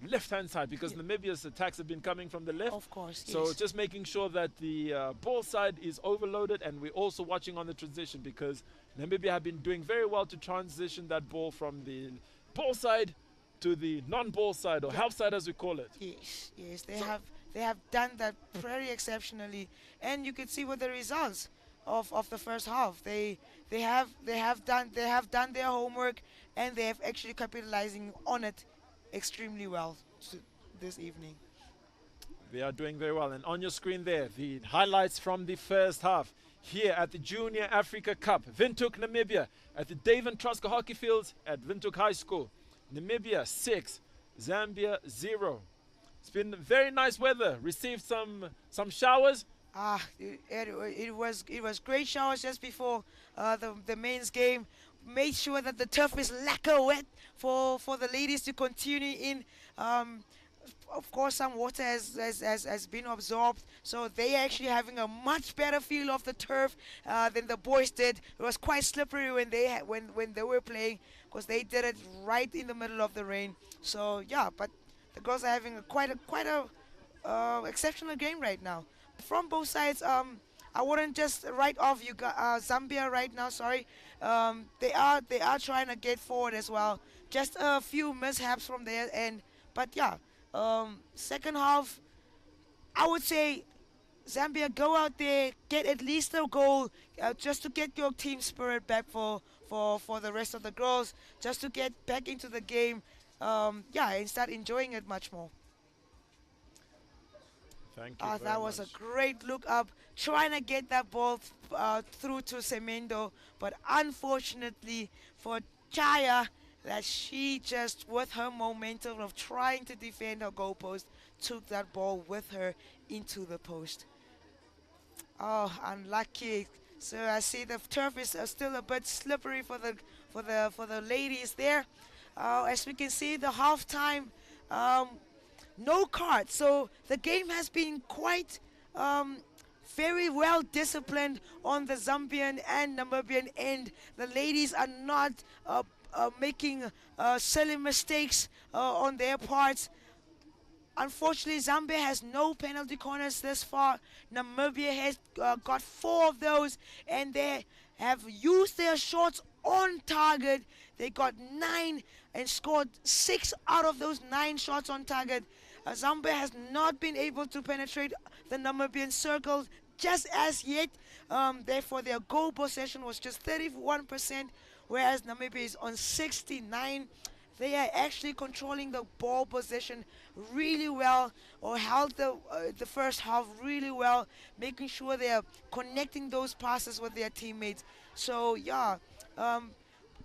left-hand side, because Namibia's attacks have been coming from the left. Of course, So yes. just making sure that the ball side is overloaded, and we're also watching on the transition, because Namibia have been doing very well to transition that ball from the ball side to the non-ball side, or help side as we call it. Yes, they have done that very exceptionally, and you can see with the results of the first half. They have done their homework, and they have actually capitalizing on it extremely well this evening. They are doing very well. And on your screen there, the highlights from the first half. Here at the Junior Africa Cup, Windhoek, Namibia, at the Dave and Truska Hockey Fields at Windhoek High School. Namibia 6, Zambia 0. It's been very nice weather. Received some showers. It was great showers just before the men's game. Made sure that the turf is lacquer wet for the ladies to continue in. Of course, some water has been absorbed, so they are actually having a much better feel of the turf than the boys did. It was quite slippery when they were playing, because they did it right in the middle of the rain. So yeah, but the girls are having quite a exceptional game right now from both sides. I wouldn't just write off Zambia right now. Sorry, they are trying to get forward as well. Just a few mishaps from their end, but yeah. Second half, I would say Zambia, go out there, get at least a goal, just to get your team spirit back for the rest of the girls, just to get back into the game, and start enjoying it much more. Thank you very That was much. a great look up, trying to get that ball through to Semendo, but unfortunately for Chaya, that she just, with her momentum of trying to defend her goalpost, took that ball with her into the post. Oh, unlucky. So I see the turf is still a bit slippery for the ladies there. As we can see, the halftime, no cards. So the game has been quite very well disciplined on the Zambian and Namibian end. The ladies are not making silly mistakes on their parts. Unfortunately, Zambia has no penalty corners this far. Namibia has got 4 of those, and they have used their shots on target. They got 9 and scored 6 out of those 9 shots on target. Zambia has not been able to penetrate the Namibian circle just as yet. Therefore, their goal possession was just 31%. Whereas Namibia is on 69. They are actually controlling the ball possession really well, or held the first half really well, making sure they are connecting those passes with their teammates. So yeah,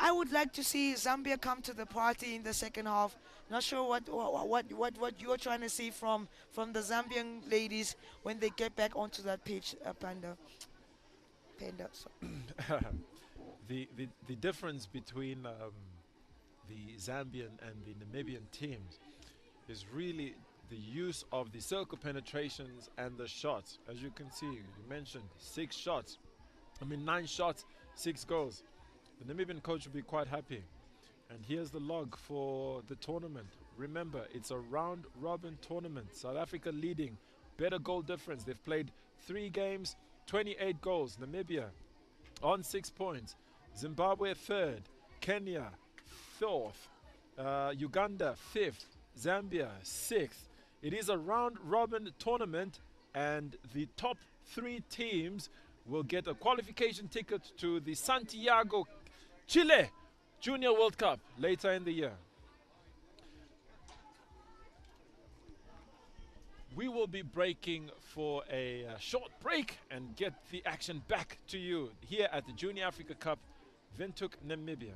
I would like to see Zambia come to the party in the second half. Not sure what you're trying to see from the Zambian ladies when they get back onto that pitch, Panda. So. The difference between the Zambian and the Namibian teams is really the use of the circle penetrations and the shots. As you can see, you mentioned 6 shots. 9 shots, 6 goals. The Namibian coach will be quite happy. And here's the log for the tournament. Remember, it's a round-robin tournament. South Africa leading, better goal difference. They've played 3 games, 28 goals. Namibia on 6 points. Zimbabwe 3rd. Kenya 4th. Uganda 5th. Zambia 6th. It is a round-robin tournament, and the top 3 teams will get a qualification ticket to the Santiago, Chile Junior World Cup later in the year. We will be breaking for a short break and get the action back to you here at the Junior Africa Cup, Windhoek, Namibia.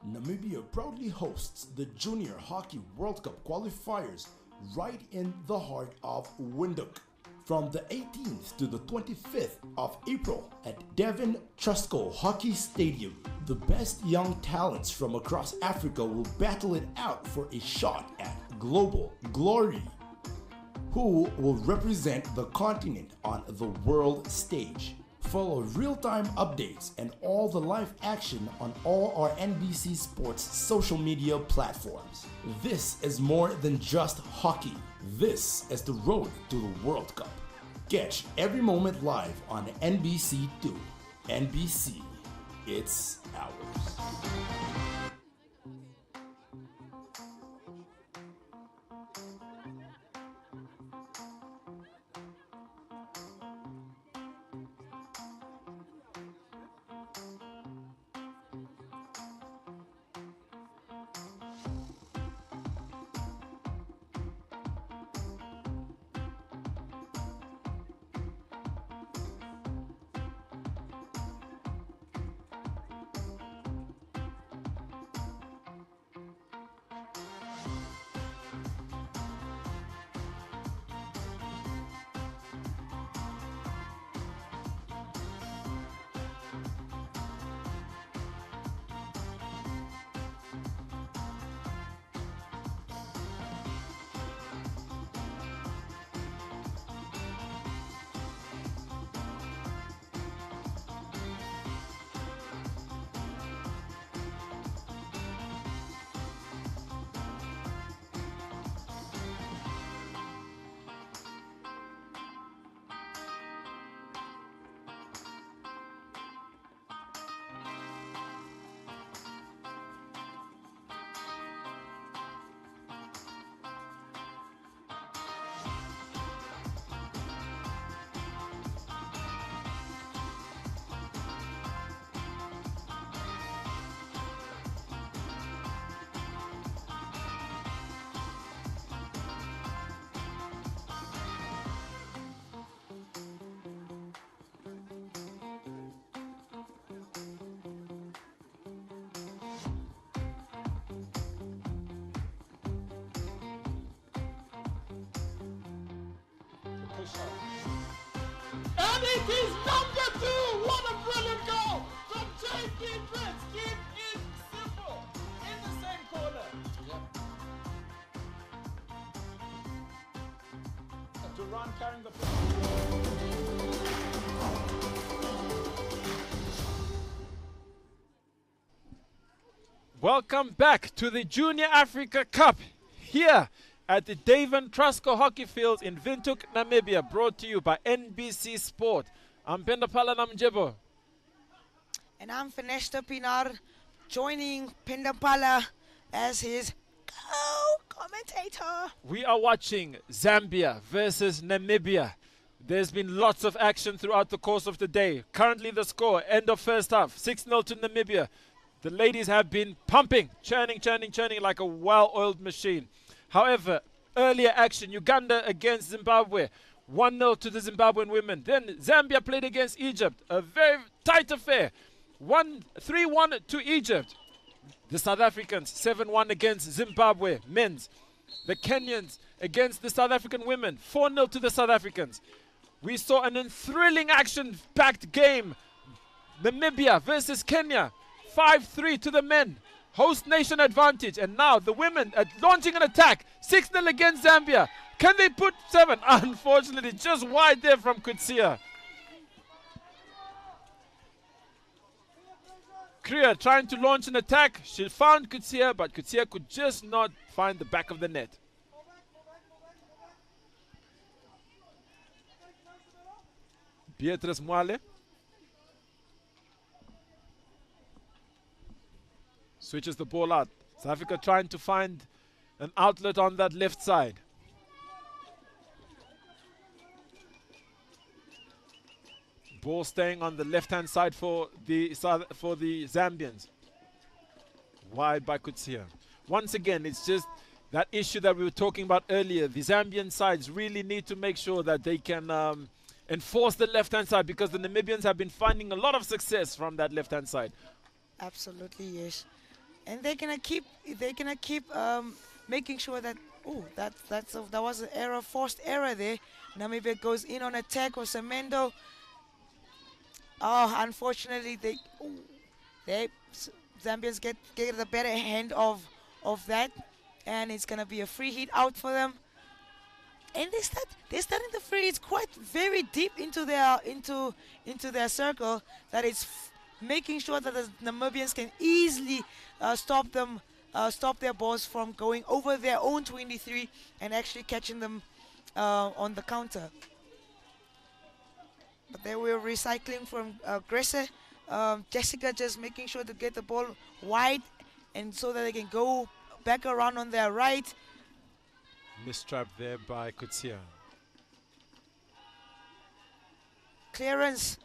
Namibia proudly hosts the Junior Hockey World Cup qualifiers right in the heart of Windhoek. From the 18th to the 25th of April at Devon Truscott Hockey Stadium, the best young talents from across Africa will battle it out for a shot at global glory. Who will represent the continent on the world stage? Follow real-time updates and all the live action on all our NBC Sports social media platforms. This is more than just hockey. This is the road to the World Cup. Catch every moment live on NBC2. NBC, it's ours. And it is number 2! What a brilliant goal from JP Prince! Keep it simple in the same corner. Yep. Duran carrying the Welcome back to the Junior Africa Cup here at the Devon Truscott Hockey Fields in Windhoek, Namibia, brought to you by NBC Sport. I'm Pendapala Namjebo. And I'm Fenesta Pinar, joining Pendapala as his go, commentator. We are watching Zambia versus Namibia. There's been lots of action throughout the course of the day. Currently the score, end of first half, 6-0 to Namibia. The ladies have been pumping, churning like a well-oiled machine. However, earlier action, Uganda against Zimbabwe, 1-0 to the Zimbabwean women. Then Zambia played against Egypt, a very tight affair, 3-1 to Egypt. The South Africans, 7-1 against Zimbabwe men's. The Kenyans against the South African women, 4-0 to the South Africans. We saw an thrilling action-packed game. Namibia versus Kenya, 5-3 to the men. Host nation advantage. And now the women are launching an attack, 6-0 against Zambia. Can they put 7? Unfortunately, just wide there from Kutsia. Kriya trying to launch an attack. She found Kutsia, but Kutsia could just not find the back of the net. Beatrice Mwale switches the ball out. South Africa trying to find an outlet on that left side. Ball staying on the left-hand side for the Zambians. Wide by Kutsia. Once again, it's just that issue that we were talking about earlier. The Zambian sides really need to make sure that they can enforce the left-hand side, because the Namibians have been finding a lot of success from that left-hand side. Absolutely, yes. And they're gonna keep making sure that that was an error, forced error there. Namibia goes in on attack with Semendo. Oh, unfortunately, Zambians get the better hand of that, and it's gonna be a free hit out for them. And they're starting the free hits quite very deep into their circle, that it's making sure that the Namibians can easily stop their balls from going over their own 23 and actually catching them on the counter. But they were recycling from Gresse. Jessica just making sure to get the ball wide, and so that they can go back around on their right. Mistrap there by Kutsia. Clearance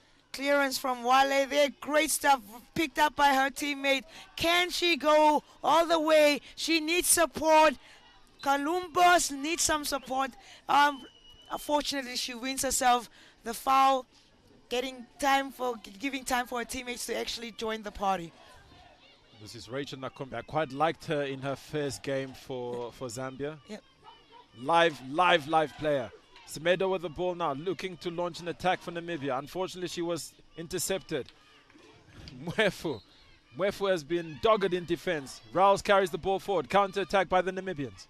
from Wale there. Great stuff picked up by her teammate. Can she go all the way? She needs support. Columbus needs some support. Unfortunately, she wins herself the foul, giving time for her teammates to actually join the party. This is Rachel Nakumbi. I quite liked her in her first game for Zambia. Yep. Live player. Semedo with the ball now, looking to launch an attack for Namibia. Unfortunately, she was intercepted. Mwefu has been dogged in defense. Rouse carries the ball forward. Counter attack by the Namibians.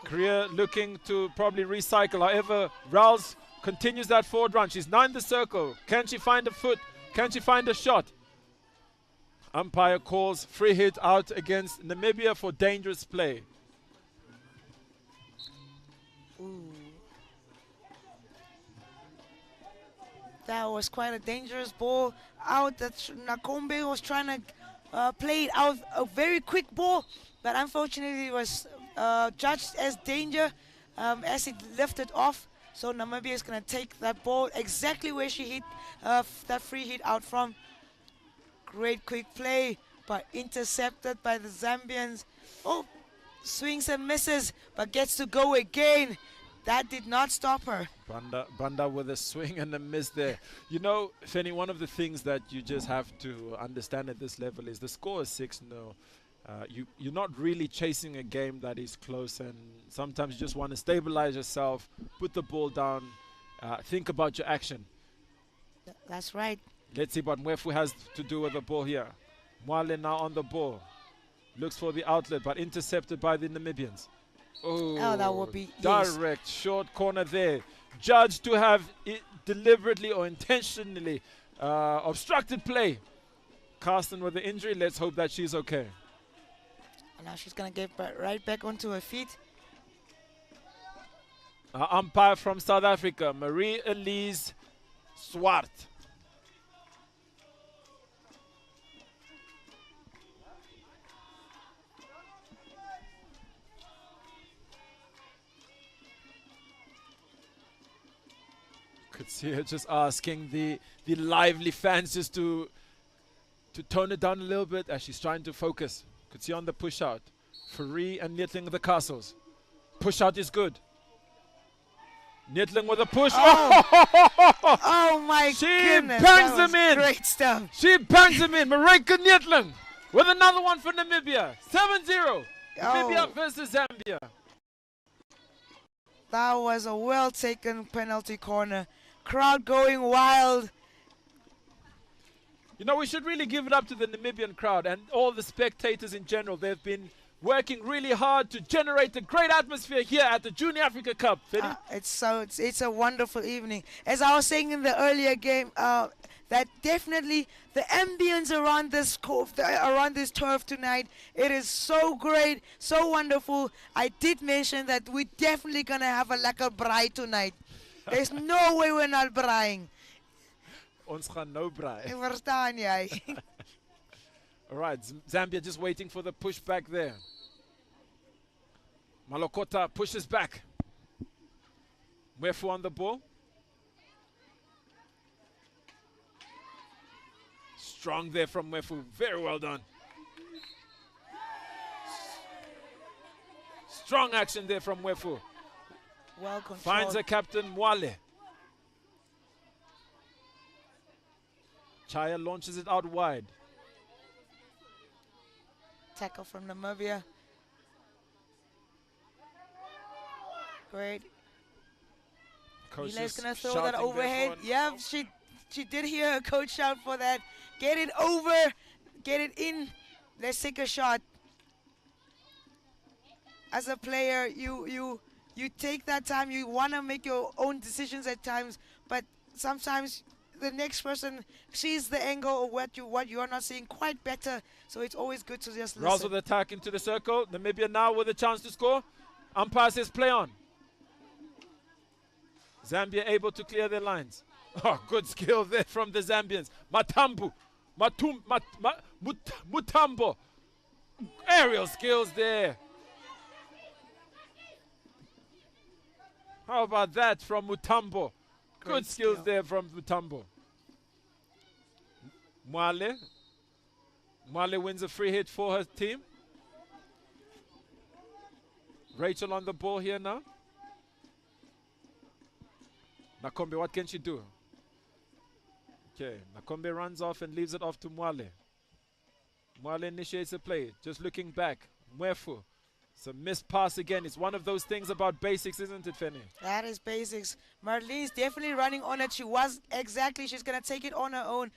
Korea looking to probably recycle. However, Rouse continues that forward run. She's now in the circle. Can she find a foot? Can she find a shot? Umpire calls free hit out against Namibia for dangerous play. Ooh. That was quite a dangerous ball out that Nakombe was trying to play it out, a very quick ball, but unfortunately it was judged as danger as it lifted off. So Namibia is going to take that ball exactly where she hit that free hit out from. Great quick play, but intercepted by the Zambians. Oh, swings and misses, but gets to go again. That did not stop her. Banda with a swing and a miss there. You know, Feni, one of the things that you just have to understand at this level is the score is 6-0. You're not really chasing a game that is close, and sometimes you just want to stabilize yourself, put the ball down, think about your action. That's right. Let's see what Mwefu has to do with the ball here. Mwale now on the ball. Looks for the outlet, but intercepted by the Namibians. Oh, that would be direct short corner there. Judged to have deliberately or intentionally obstructed play. Carsten with the injury. Let's hope that she's okay. And now she's going to get right back onto her feet. Umpire from South Africa, Marie-Elise Swart. Could see her just asking the lively fans just to tone it down a little bit as she's trying to focus. Could see on the push out. Fourie and Nietling the castles. Push out is good. Nietling with a push. Oh my She goodness. bangs that them in. was great stuff. She bangs him in. Marika Nietling with another one for Namibia. 7-0. Namibia versus Zambia. That was a well taken penalty corner. Crowd going wild. You know, we should really give it up to the Namibian crowd and all the spectators in general. They've been working really hard to generate a great atmosphere here at the Junior Africa Cup. It's a wonderful evening. As I was saying in the earlier game, that definitely the ambience around this turf tonight, it is so great, so wonderful. I did mention that we're definitely gonna have a lekker braai tonight. There's no way we're not braaiing. Ons gaan nou braai. Verstaan jy? All right, Zambia just waiting for the push back there. Malokota pushes back. Mwefu on the ball. Strong there from Mwefu. Very well done. Strong action there from Mwefu. Well controlled. Finds the captain, Mwale. Chaya launches it out wide. Tackle from Namibia. Great. Coach Mila's is gonna throw shouting that there overhead. for- Yeah, she did hear her coach shout for that. Get it over, get it in. Let's take a shot. As a player, you take that time. You wanna make your own decisions at times, but sometimes the next person sees the angle of what you're not seeing quite better. So it's always good to just Rouse listen. with the attack into the circle. Namibia now with a chance to score. Umpire says play on. Zambia able to clear their lines. Oh, good skill there from the Zambians. Mutambo. Aerial skills there. How about that from Mutambo? Good Great skills skill. there from Mutambo. Mwale. Mwale wins a free hit for her team. Rachel on the ball here now. Nakombe, what can she do? Okay, Nakombe runs off and leaves it off to Mwale. Mwale initiates the play, just looking back. Mwefu. It's a missed pass again. It's one of those things about basics, isn't it, Feni? That is basics. Marlene's definitely running on it. She's going to take it on her own,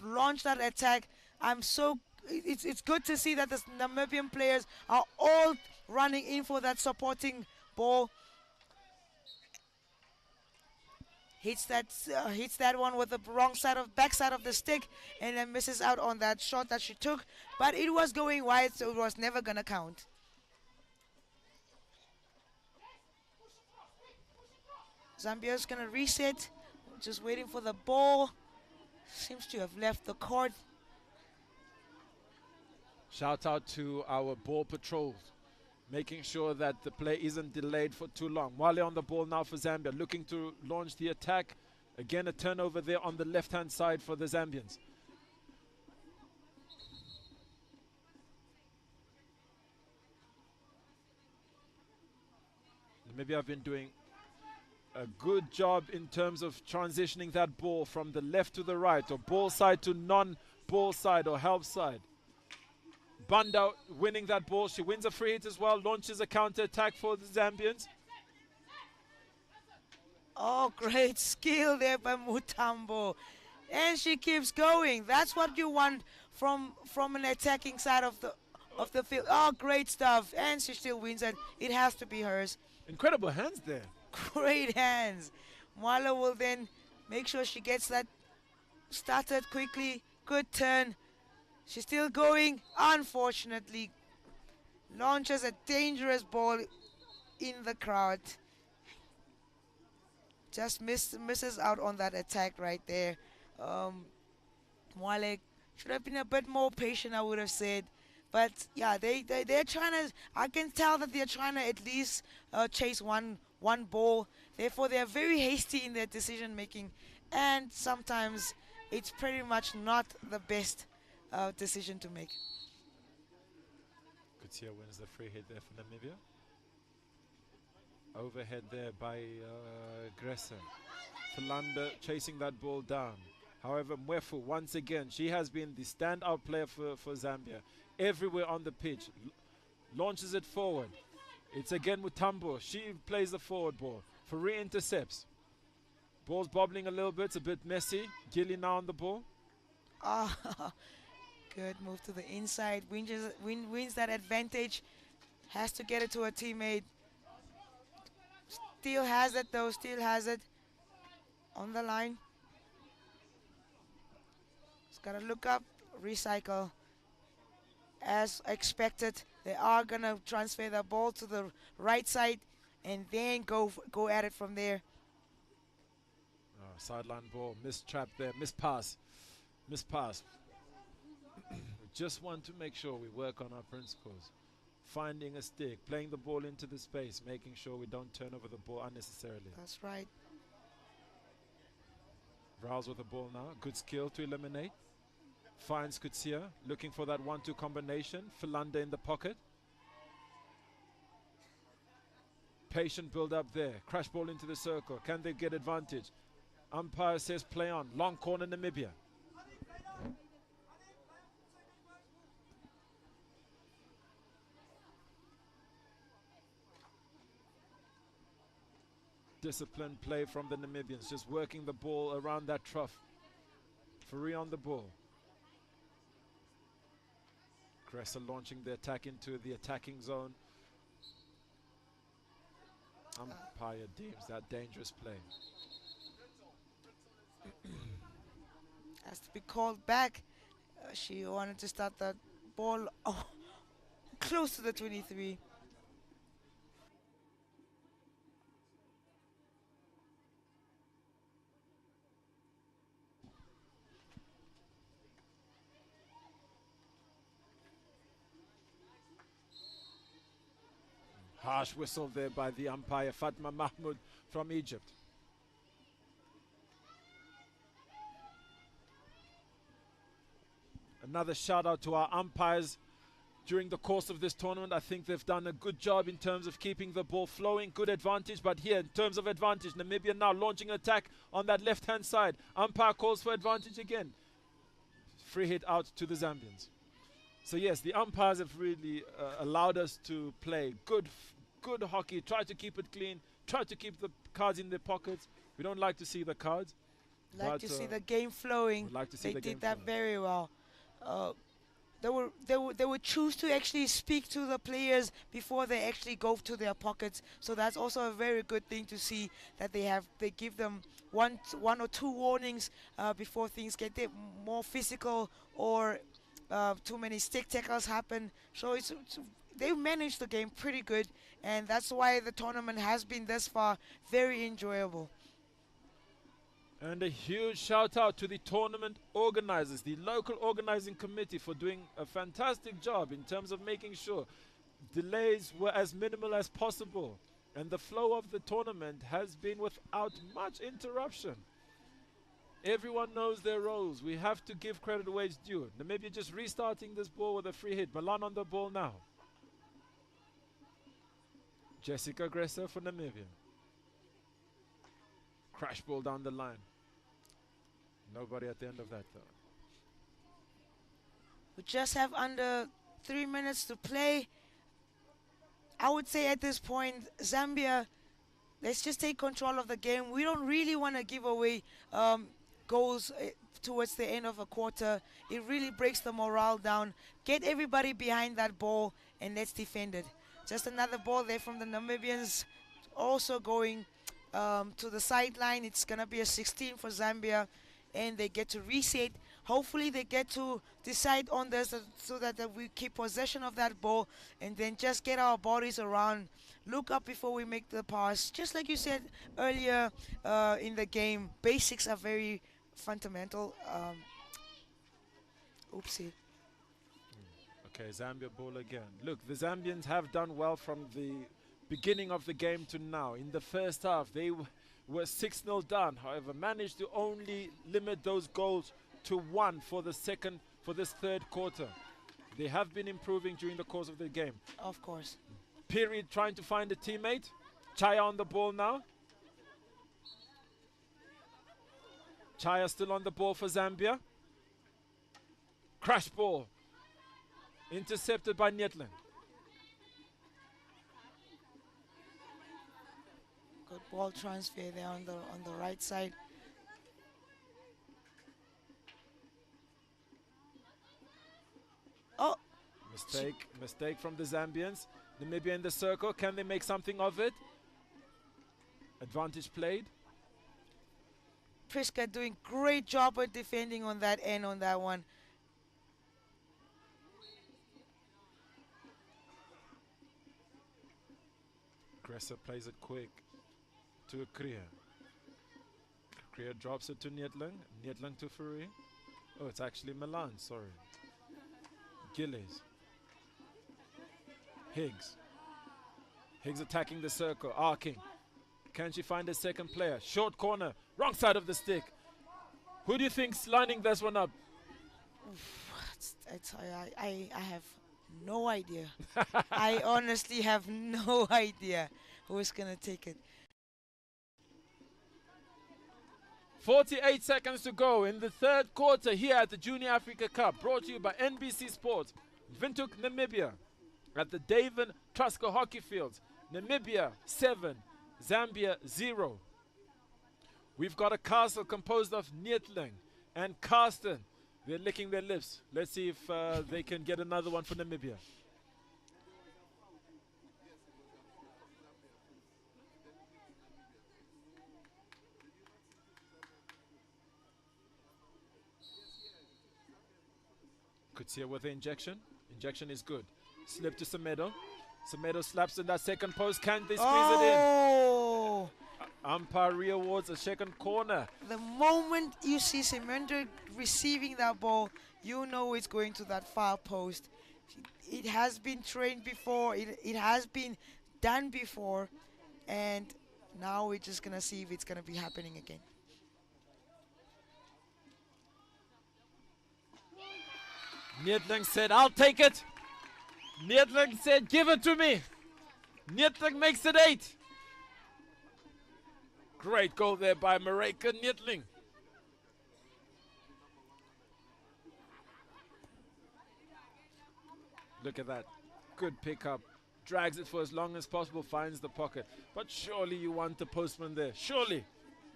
launch that attack. It's good to see that the Namibian players are all running in for that supporting ball. Hits that one with the back side of the stick, and then misses out on that shot that she took. But it was going wide, so it was never going to count. Zambia's going to reset. Just waiting for the ball. Seems to have left the court. Shout out to our ball patrols, making sure that the play isn't delayed for too long. Mwale on the ball now for Zambia, looking to launch the attack. Again, a turnover there on the left-hand side for the Zambians. Maybe I've been doing a good job in terms of transitioning that ball from the left to the right, or ball side to non-ball side or help side. Banda winning that ball. She wins a free hit as well, launches a counter-attack for the Zambians. Oh, great skill there by Mutambo. And she keeps going. That's what you want from an attacking side of the field. Oh, great stuff. And she still wins it. It has to be hers. Incredible hands there. Great hands. Mwala will then make sure she gets that started quickly. Good turn. She's still going. Unfortunately, launches a dangerous ball in the crowd. Just misses out on that attack right there. Mwale should have been a bit more patient, I would have said. But yeah, they're trying to. I can tell that they're trying to at least chase one ball. Therefore, they are very hasty in their decision making, and sometimes it's pretty much not the best decision to make. Kutia wins the free hit there for Namibia. Overhead there by Gresser. Philanda chasing that ball down. However, Mwefu, once again, she has been the standout player for Zambia. Everywhere on the pitch. Launches it forward. It's again Mutambo. She plays the forward ball. Fari intercepts. Ball's bobbling a little bit. It's a bit messy. Gilly now on the ball. Ah, good move to the inside. Wins that advantage. Has to get it to a teammate. Still has it though. Still has it. On the line. Just gotta look up. Recycle. As expected, they are gonna transfer the ball to the right side and then go at it from there. Sideline ball, missed trap there, missed pass. We just want to make sure we work on our principles. Finding a stick, playing the ball into the space, making sure we don't turn over the ball unnecessarily. That's right. Rouse with the ball now, good skill to eliminate. Finds Kutsia, looking for that 1-2 combination. Philanda in the pocket. Patient build up there. Crash ball into the circle. Can they get advantage? Umpire says play on. Long corner Namibia. Disciplined play from the Namibians. Just working the ball around that trough. Fari on the ball. Gresser launching the attack into the attacking zone. Umpire deems that dangerous play. Has to be called back. She wanted to start that ball close to the 23. Harsh whistle there by the umpire, Fatma Mahmoud from Egypt. Another shout out to our umpires during the course of this tournament. I think they've done a good job in terms of keeping the ball flowing. Good advantage, but here in terms of advantage, Namibia now launching an attack on that left-hand side. Umpire calls for advantage again. Free hit out to the Zambians. So yes, the umpires have really allowed us to play good hockey. Try to keep it clean. Try to keep the cards in their pockets. We don't like to see the cards. Like to see the game flowing. Like to see they the game did that flowing. very well. They would choose to actually speak to the players before they actually go to their pockets. So that's also a very good thing to see, that they give them one or two warnings before things get more physical or too many stick tackles happen. So they managed the game pretty good, and that's why the tournament has been thus far very enjoyable. And a huge shout out to the tournament organizers, the local organizing committee, for doing a fantastic job in terms of making sure delays were as minimal as possible. And the flow of the tournament has been without much interruption. Everyone knows their roles. We have to give credit where it's due. Namibia just restarting this ball with a free hit. Milan on the ball now. Jessica Gresser for Namibia. Crash ball down the line. Nobody at the end of that though. We just have under 3 minutes to play. I would say at this point, Zambia, let's just take control of the game. We don't really want to give away goals towards the end of a quarter. It really breaks the morale down. Get everybody behind that ball and let's defend it. Just another ball there from the Namibians, also going to the sideline. It's going to be a 16 for Zambia, and they get to reset. Hopefully they get to decide on this so that we keep possession of that ball and then just get our bodies around. Look up before we make the pass. Just like you said earlier in the game, basics are very fundamental. Oopsie. Okay, Zambia ball again. Look, the Zambians have done well from the beginning of the game to now. In the first half, they were 6-0 down. However, managed to only limit those goals to 1 for this third quarter. They have been improving during the course of the game. Of course. Period, trying to find a teammate. Chaya on the ball now. Chaya still on the ball for Zambia. Crash ball. Intercepted by Nietling. Good ball transfer there on the right side. Oh, Mistake from the Zambians. Namibia in the circle. Can they make something of it? Advantage played. Priska doing great job at defending on that end on that one. Gresser plays it quick to Kriya. Kriya drops it to Nietling. Nietling to Furi. Oh, it's actually Milan, sorry. Gillies. Higgs. Higgs attacking the circle, arcing. Can she find a second player? Short corner, wrong side of the stick. Who do you think's lining this one up? I have no idea. I honestly have no idea who's gonna take it. 48 seconds to go in the third quarter here at the Junior Africa Cup, brought to you by NBC Sports. Windhoek, Namibia, at the Davin Trusker Hockey Fields. Namibia 7, Zambia 0. We've got a castle composed of Nietling and Karsten. They're licking their lips. Let's see if they can get another one for Namibia. Kutsia with the injection. Injection is good. Slip to Semedo. Semedo slaps in that second post. Can they squeeze it in? Umpire reawards a second corner. The moment you see Semedo receiving that ball, you know it's going to that far post. It has been trained before. It has been done before. And now we're just going to see if it's going to be happening again. Nietling said, I'll take it. Nietling said, give it to me. Nietling makes it 8. Great goal there by Mareka Nietling. Look at that. Good pickup. Drags it for as long as possible, finds the pocket. But surely you want the postman there. Surely.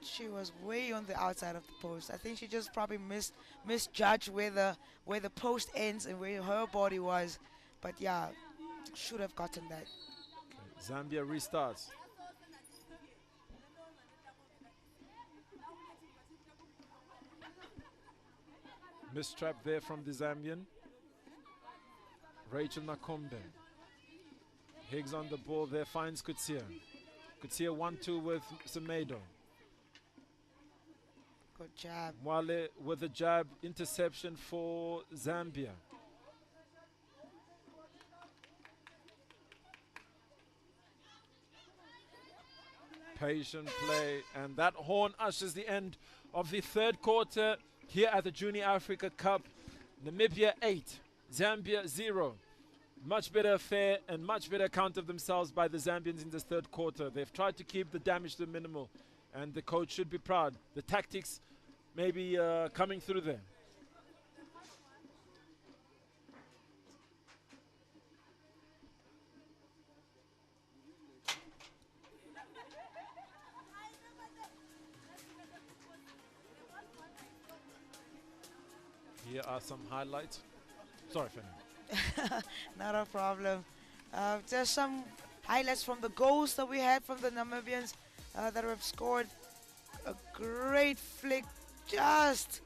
She was way on the outside of the post. I think she just probably misjudged where the post ends and where her body was. But yeah, should have gotten that. Okay. Zambia restarts. Mistrap there from the Zambian. Rachel Nakombe. Higgs on the ball there, finds Kutsia. Kutsia 1-2 with Semedo. Good job. Mwale with a jab, interception for Zambia. Patient play, and that horn ushers the end of the third quarter here at the Junior Africa Cup. Namibia 8, Zambia 0. Much better affair and much better account of themselves by the Zambians in this third quarter. They've tried to keep the damage to minimal, and the coach should be proud. The tactics may be coming through there. Here are some highlights. Sorry, Fanny. Not a problem. Just some highlights from the goals that we had from the Namibians that have scored. A great flick just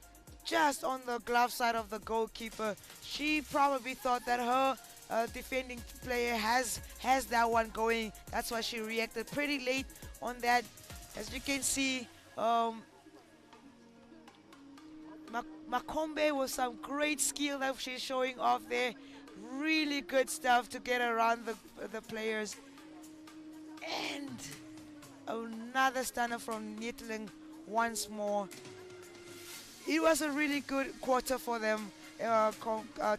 on the glove side of the goalkeeper. She probably thought that her defending player has that one going. That's why she reacted pretty late on that. As you can see, Makombe with some great skill that she's showing off there. Really good stuff to get around the players. And another stunner from Neetling once more. It was a really good quarter for them,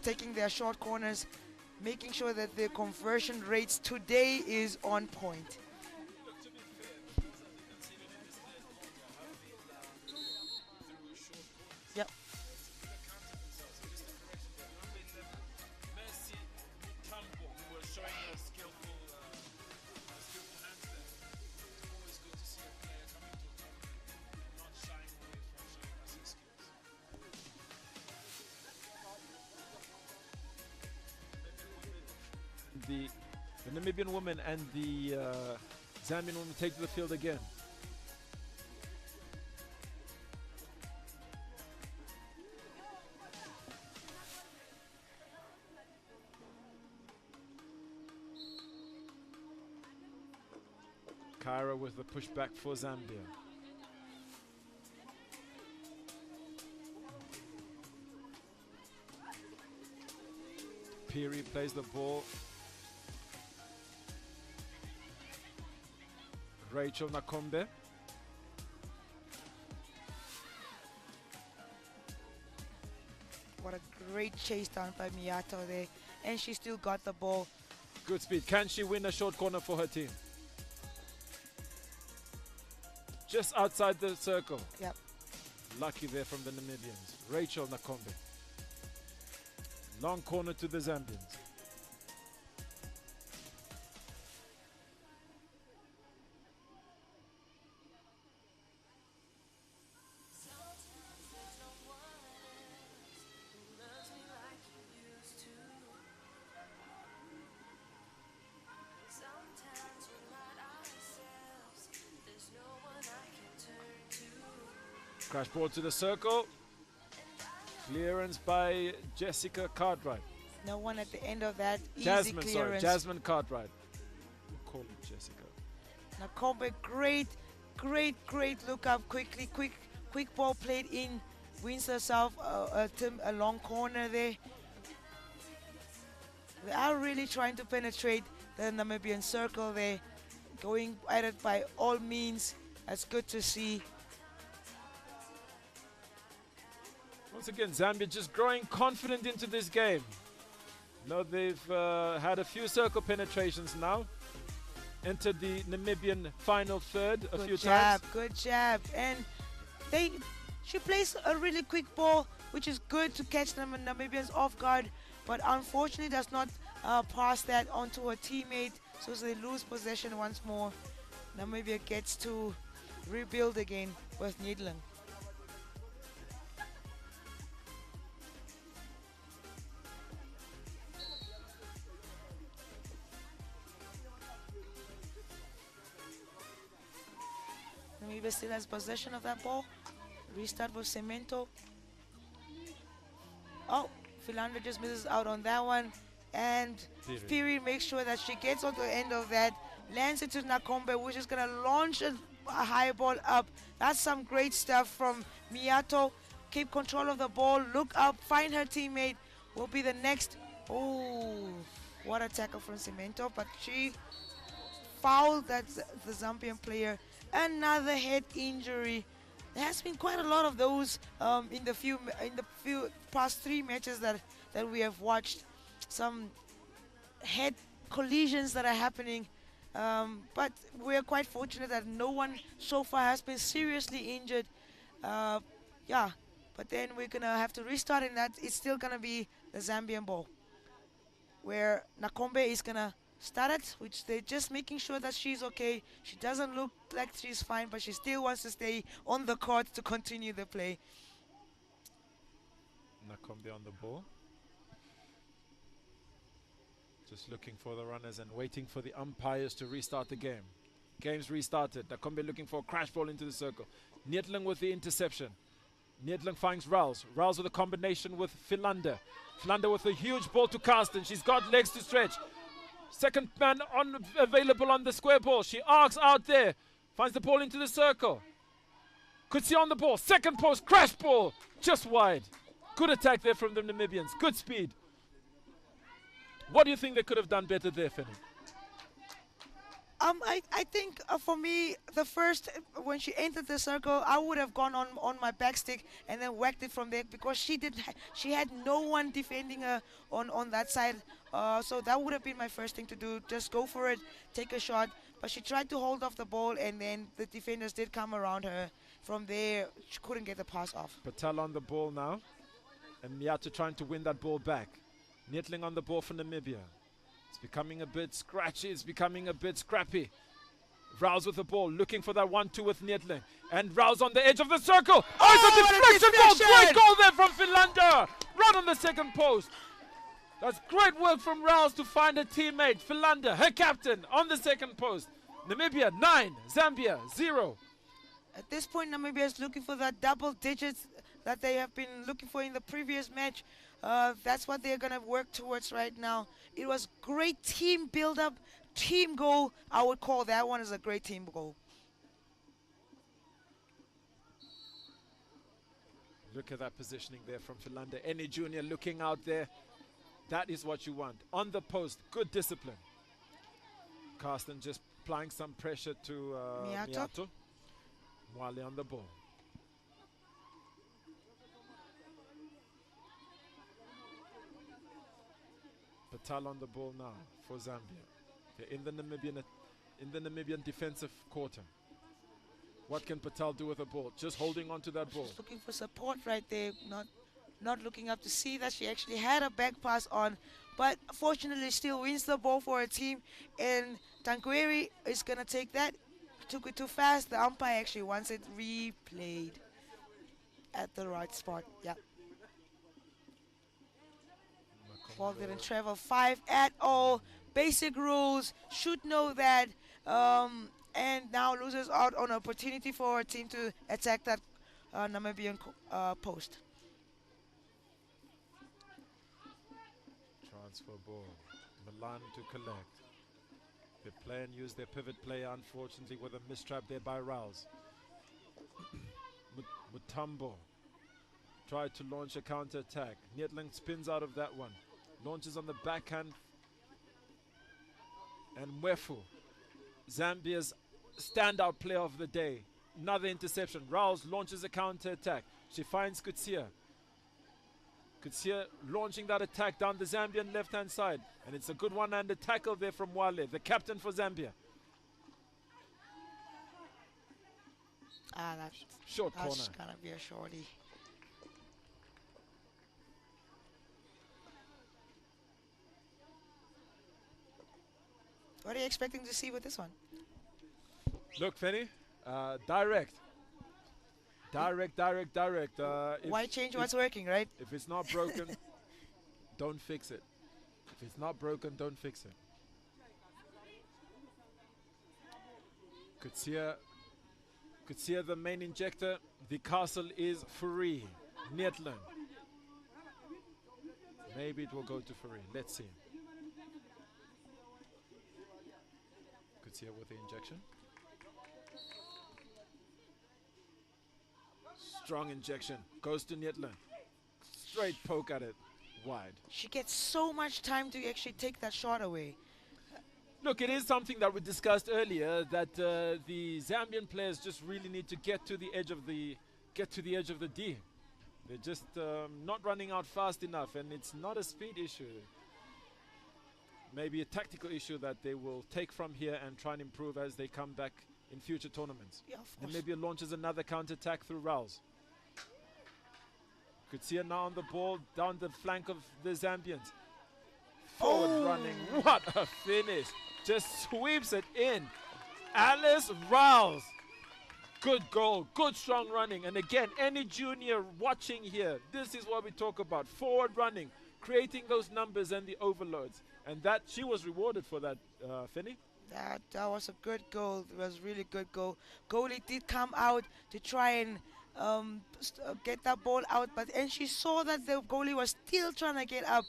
taking their short corners, making sure that the conversion rates today is on point. Yep. The Namibian women and the Zambian women take to the field again. Kyra with the pushback for Zambia. Piri plays the ball. Rachel Nakombe. What a great chase down by Miyato there. And she still got the ball. Good speed. Can she win a short corner for her team? Just outside the circle. Yep. Lucky there from the Namibians. Rachel Nakombe. Long corner to the Zambians. Crash ball to the circle. Clearance by Jessica Cartwright. No one at the end of that. Jasmine, easy sorry. clearance. Jasmine Cartwright. We'll call it Jessica. Nakombe, great look up quickly. Quick ball played in. Wins herself a long corner there. They are really trying to penetrate the Namibian circle there. Going at it by all means. That's good to see. Once again, Zambia just growing confident into this game. No, they've had a few circle penetrations now. Entered the Namibian final third a few times. Good jab. And she plays a really quick ball, which is good to catch them Namibians off guard. But unfortunately does not pass that onto her teammate. So they lose possession once more. Namibia gets to rebuild again with Needland. Namibia still has possession of that ball. Restart with Cemento. Oh, Philander just misses out on that one. And Piri makes sure that she gets on the end of that. Lands it to Nakombe, which is going to launch a high ball up. That's some great stuff from Miyato. Keep control of the ball. Look up. Find her teammate. Will be the next. Oh, what a tackle from Cemento. But she fouled the Zambian player. Another head injury. There has been quite a lot of those in the few past 3 matches that we have watched. Some head collisions that are happening, but we're quite fortunate that no one so far has been seriously injured. Yeah, but then we're gonna have to restart in that. It's still gonna be the Zambian ball, where Nakombe is gonna start it, which they're just making sure that she's okay. She doesn't look like she's fine, but she still wants to stay on the court to continue the play. Nakombe on the ball. Just looking for the runners and waiting for the umpires to restart the game. Game's restarted. Nakombe looking for a crash ball into the circle. Neetling with the interception. Neetling finds Rouse. Rouse with a combination with Philander. Philander with a huge ball to Carsten. She's got legs to stretch. Second man available on the square ball. She arcs out there. Finds the ball into the circle. Could see on the ball. Second post. Crash ball. Just wide. Good attack there from the Namibians. Good speed. What do you think they could have done better there, Fanny? I think for me, the first when she entered the circle, I would have gone on my back stick and then whacked it from there because she had no one defending her on that side. So that would have been my first thing to do. Just go for it, take a shot. But she tried to hold off the ball, and then the defenders did come around her. From there, she couldn't get the pass off. Patel on the ball now, and Miato trying to win that ball back. Nettling on the ball for Namibia. It's becoming a bit scratchy. It's becoming a bit scrappy. Rouse with the ball, looking for that 1-2 with Nettling. And Rouse on the edge of the circle. Oh, it's a deflection goal. Great goal there from Philander. Right on the second post. That's great work from Rouse to find a teammate. Philander, her captain, on the second post. Namibia 9, Zambia 0. At this point, Namibia is looking for that double digits that they have been looking for in the previous match. That's what they're going to work towards right now. It was great team build-up, team goal. I would call that one as a great team goal. Look at that positioning there from Philander. Any junior looking out there. That is what you want. On the post, good discipline. Carsten just applying some pressure to Miato. Mwale on the ball. Patel on the ball now for Zambia. They're in the Namibian defensive quarter. What can Patel do with the ball? Just holding on to that ball. She's looking for support right there, not looking up to see that she actually had a back pass on, but fortunately still wins the ball for her team. And Tangueri is going to take that. Took it too fast. The umpire actually wants it replayed at the right spot. Yeah. Ball didn't travel 5 at all. Basic rules. Should know that. And now loses out on opportunity for her team to attack that Namibian post. Transfer ball. Milan to collect. They play and use their pivot player, unfortunately, with a mistrap there by Rouse. Mutambo tried to launch a counter-attack. Nettling spins out of that one. Launches on the backhand. And Mwefu, Zambia's standout player of the day. Another interception. Rouse launches a counter-attack. She finds Kutsia. Kutsia launching that attack down the Zambian left-hand side. And it's a good one-handed tackle there from Wale, the captain for Zambia. That's short corner. That's going to be a shorty. What are you expecting to see with this one? Look, Fanny, direct. Direct. Why change what's working, right? If it's not broken, don't fix it. If it's not broken, don't fix it. Kutsia, the main injector. The castle is free. Nettling. Maybe it will go to free. Let's see. Kutsia with the injection. Strong injection. Goes to Nettling. Straight poke at it. Wide. She gets so much time to actually take that shot away. Look, it is something that we discussed earlier, that the Zambian players just really need to get to the edge of the D. They're just not running out fast enough, and it's not a speed issue. Maybe a tactical issue that they will take from here and try and improve as they come back in future tournaments. Yeah, of course. Namibia launches another counter-attack through Rouse. Kutsia now on the ball down the flank of the Zambians. Forward running. What a finish. Just sweeps it in. Alice Rouse. Good goal. Good strong running. And again, any junior watching here, this is what we talk about. Forward running. Creating those numbers and the overloads. And that, she was rewarded for that, Finny. That was a good goal. It was really good goal. Goalie did come out to try and get that ball out, and she saw that the goalie was still trying to get up.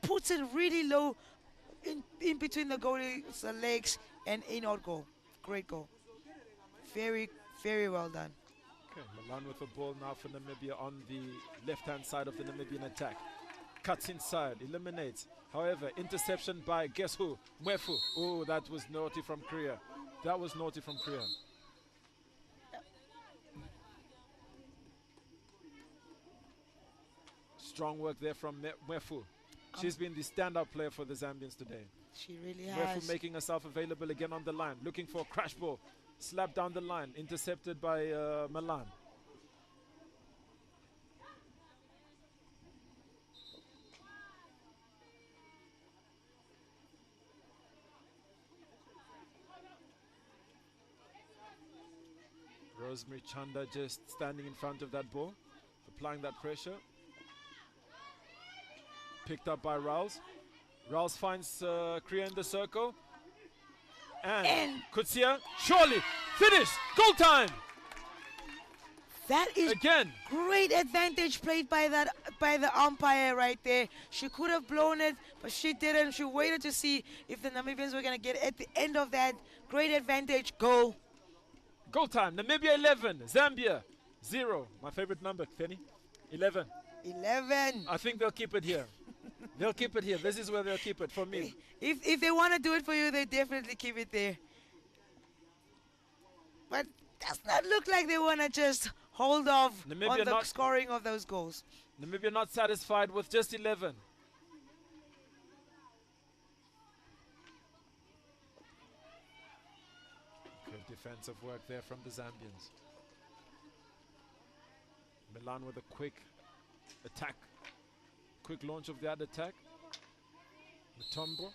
Puts it really low in between the goalie's legs and in-out goal. Great goal. Very, very well done. Okay, Milan with the ball now for Namibia on the left-hand side of the Namibian attack. Cuts inside, eliminates. However, interception by guess who? Mwefu. Oh, that was naughty from Korea. That was naughty from Korea. Strong work there from Mwefu. She's been the standout player for the Zambians today. She really Mwefu has. making herself available again on the line, looking for a crash ball. Slapped down the line, intercepted by Milan. Rosemary Chanda just standing in front of that ball, applying that pressure. Picked up by Rouse. Rouse finds Korea in the circle. And Kutsia, surely, finish, goal time! That is Again, great advantage played by the umpire right there. She could have blown it, but she didn't. She waited to see if the Namibians were going to get at the end of that. Great advantage, goal. goal time. Namibia 11, Zambia 0. My favorite number, Kenny, 11. 11. I think they'll keep it here. They'll keep it here. This is where they'll keep it for me. If they want to do it for you, they definitely keep it there. But does not look like they want to just hold off Namibia on the not- scoring of those goals. Namibia not satisfied with just 11. Good defensive work there from the Zambians. Milan with a quick attack. Quick launch of that attack. Mutombo.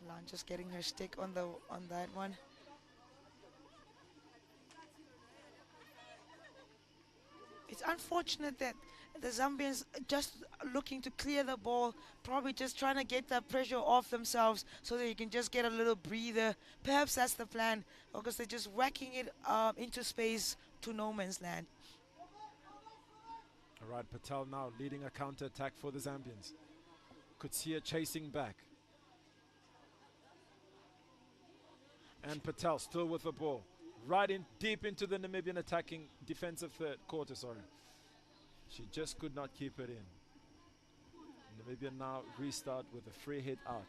Milan just getting her stick on that one. It's unfortunate that the Zambians just looking to clear the ball, probably just trying to get that pressure off themselves so that you can just get a little breather. Perhaps that's the plan, because they're just whacking it into space to no man's land. All right, Patel now leading a counter-attack for the Zambians. Kutsia chasing back. And Patel still with the ball. Right in deep into the Namibian attacking defensive third quarter, sorry. She just could not keep it in. Namibia now restart with a free hit out.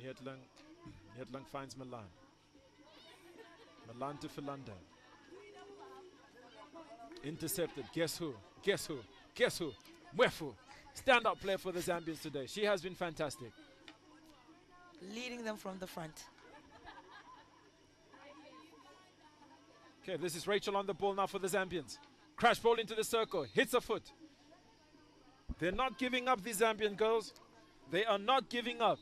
Nietlang finds Milan. Milan to Philander. Intercepted. Guess who? Guess who? Guess who? Mwefu. Stand-up player for the Zambians today. She has been fantastic. Leading them from the front. Okay, this is Rachel on the ball now for the Zambians. Crash ball into the circle. Hits a foot. They're not giving up, these Zambian girls. They are not giving up.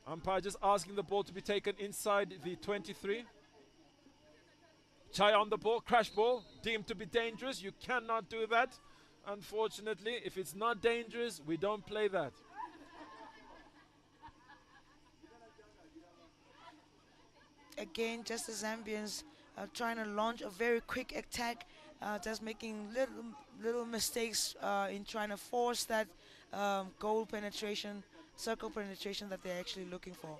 Umpire just asking the ball to be taken inside the 23. Chai on the ball, crash ball, deemed to be dangerous. You cannot do that. Unfortunately, if it's not dangerous, we don't play that. Again, just the Zambians are trying to launch a very quick attack, just making little mistakes in trying to force that goal penetration, circle penetration that they're actually looking for.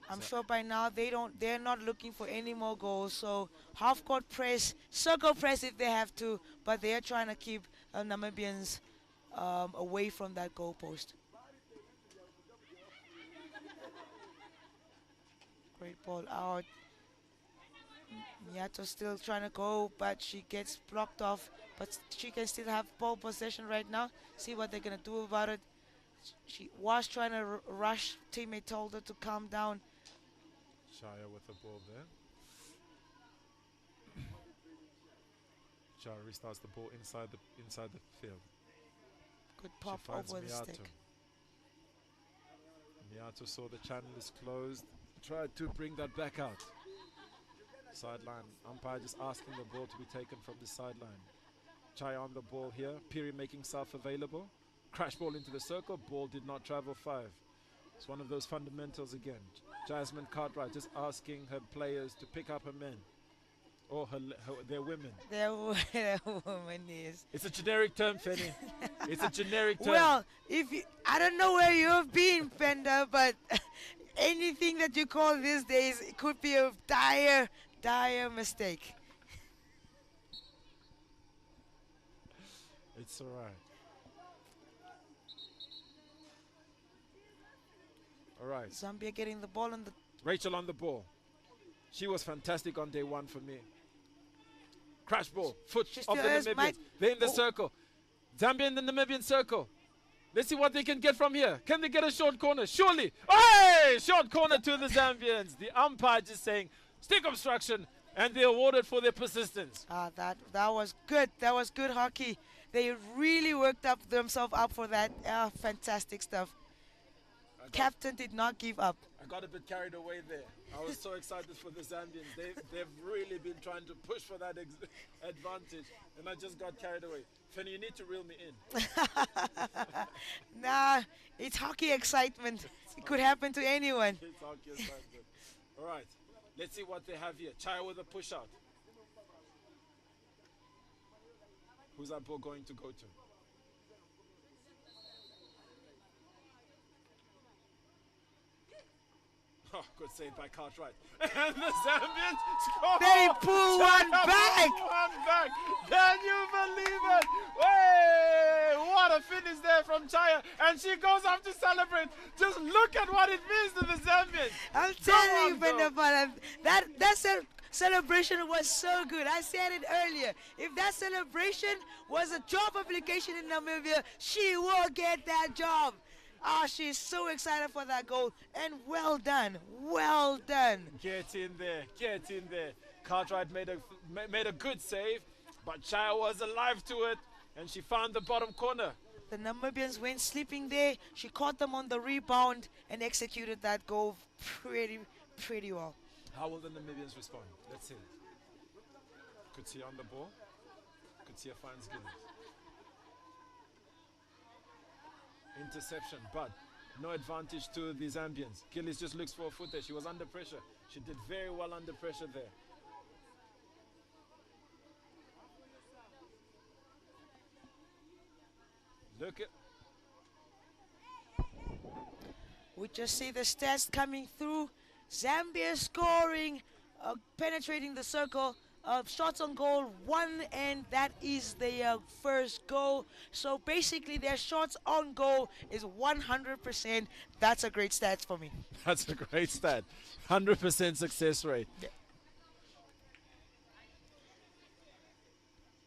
I'm sure by now they're not looking for any more goals. So half court press, circle press if they have to, but they are trying to keep Namibians away from that goal post. Great ball out. Miyato still trying to go, but she gets blocked off. But she can still have ball possession right now. See what they're going to do about it. She was trying to rush. Teammate told her to calm down. Shaya with the ball there. Shaya restarts the ball inside the field. Good pop She finds over the Miyato. stick. Miyato saw the channel is closed. Tried to bring that back out. Sideline. Umpire just asking the ball to be taken from the sideline. Chai on the ball here. Piri making self available. Crash ball into the circle. Ball did not travel 5. It's one of those fundamentals again. Jasmine Cartwright just asking her players to pick up her men. Oh, they're women. They're women, yes. It's a generic term, Fanny. It's a generic term. Well, I don't know where you've been, Fender, but anything that you call these days, it could be a dire, dire mistake. It's all right. All right. Zambia getting the ball on the... Rachel on the ball. She was fantastic on day one for me. Crash ball. Foot of the Namibians. They're in the circle. Zambia in the Namibian circle. Let's see what they can get from here. Can they get a short corner? Surely. Hey! Short corner to the Zambians. The umpire just saying, stick obstruction. And they're awarded for their persistence. That was good. That was good hockey. They really worked themselves up for that. Fantastic stuff. Captain did not give up. I got a bit carried away there. I was so excited for the Zambians. They've really been trying to push for that advantage, and I just got carried away. Fanny, you need to reel me in. Nah, it's hockey excitement. It could happen to anyone. It's hockey excitement. All right, let's see what they have here. Chaya with a push out. Who's that ball going to go to? Oh, good save by Cartwright. And the Zambians score! They pull one back! Can you believe it? Hey, what a finish there from Chaya. And she goes off to celebrate. Just look at what it means to the Zambians. I'm telling you, Benabana, that celebration was so good. I said it earlier. If that celebration was a job application in Namibia, she will get that job. She's so excited for that goal, and well done, well done. Get in there, get in there. Cartwright made a good save, but Chaya was alive to it, and she found the bottom corner. The Namibians went sleeping there. She caught them on the rebound and executed that goal pretty well. How will the Namibians respond? Let's see. Kutsia on the ball. Kutsia finds Gillies. Interception, but no advantage to the Zambians. Gillies just looks for a foot there. She was under pressure. She did very well under pressure there. Look at... We just see the stats coming through. Zambia scoring, penetrating the circle. Shots on goal 1, and that is their first goal. So basically their shots on goal is 100%. That's a great stat for me. That's a great stat. 100% success rate. Yeah.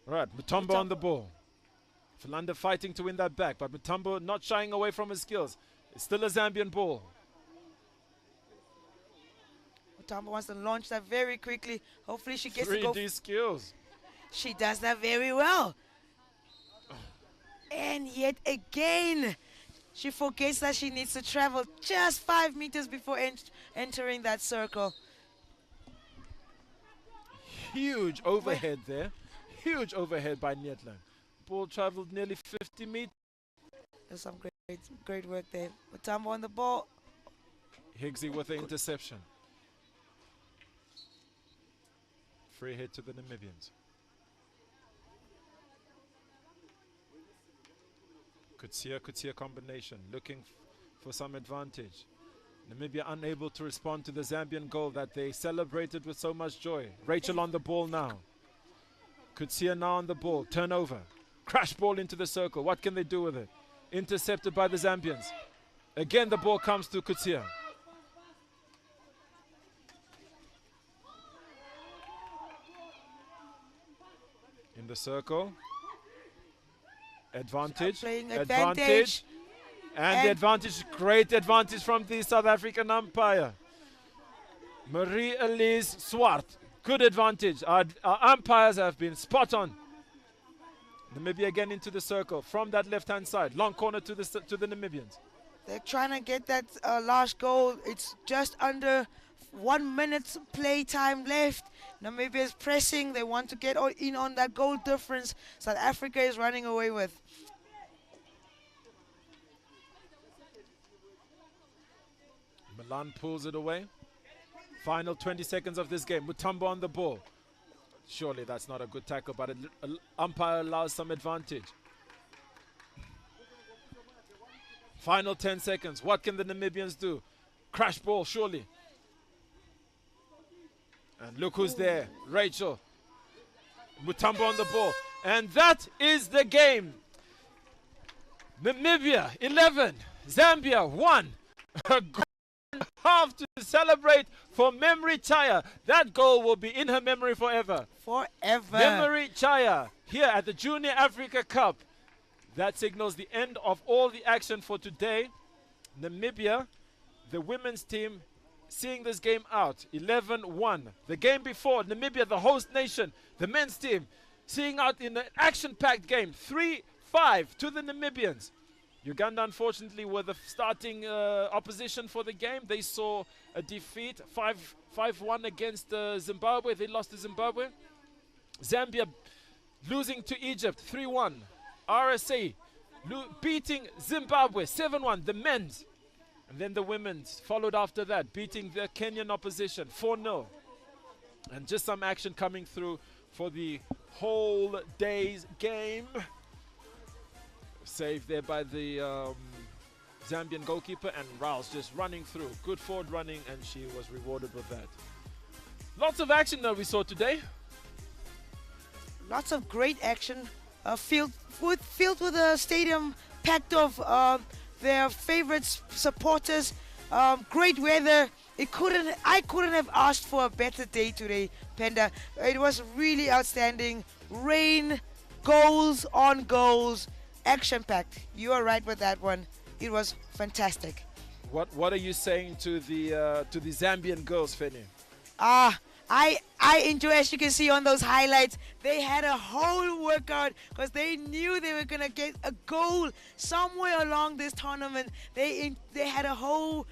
Right, Mutombo on the ball. Philanda fighting to win that back, but Mutombo not shying away from his skills. It's still a Zambian ball. Mutombo wants to launch that very quickly. Hopefully she gets to go. 3D skills. She does that very well. And yet again, she forgets that she needs to travel just 5 meters before entering that circle. Huge overhead there. Huge overhead by Nietlang. Ball traveled nearly 50 meters. There's some great work there. Mutombo on the ball. Higgsy with the interception. Free hit to the Namibians. Kutsia combination, looking for some advantage. Namibia unable to respond to the Zambian goal that they celebrated with so much joy. Rachel on the ball now. Kutsia now on the ball, turnover. Crash ball into the circle, what can they do with it? Intercepted by the Zambians. Again the ball comes to Kutsia. In the circle. Advantage. Advantage. And the advantage, great advantage from the South African umpire. Marie-Elise Swart. Good advantage. Our umpires have been spot on. Namibia again into the circle from that left-hand side. Long corner to the Namibians. They're trying to get that last goal. It's just under 1 minute play time left. Namibia is pressing. They want to get in on that goal difference South Africa is running away with. Milan pulls it away. Final 20 seconds of this game. Mutombo on the ball. Surely that's not a good tackle, but an umpire allows some advantage. Final 10 seconds. What can the Namibians do? Crash ball, surely. And look who's there. Rachel. Mutambo on the ball. And that is the game. Namibia 11. Zambia 1. A goal and a half to celebrate for Memory Chaya. That goal will be in her memory forever. Forever. Memory Chaya here at the Junior Africa Cup. That signals the end of all the action for today. Namibia, the women's team, seeing this game out 11-1. The game before, Namibia, the host nation, the men's team, seeing out in an action-packed game 3-5 to the Namibians. Uganda, unfortunately, were the starting opposition for the game. They saw a defeat 5-1 against Zimbabwe. They lost to Zimbabwe. Zambia losing to Egypt 3-1. RSA beating Zimbabwe 7-1, the men's. And then the women's followed after that, beating the Kenyan opposition 4-0. And just some action coming through for the whole day's game. Saved there by the Zambian goalkeeper, and Rouse just running through. Good forward running, and she was rewarded with that. Lots of action that we saw today. Lots of great action. Filled with a stadium packed of their favorite supporters. Great weather. I couldn't have asked for a better day today, Penda. It was really outstanding. Rain, goals on goals, action-packed. You are right with that one. It was fantastic. What are you saying to the Zambian girls, Feni? I enjoy, as you can see on those highlights, they had a whole workout because they knew they were going to get a goal somewhere along this tournament. They had a whole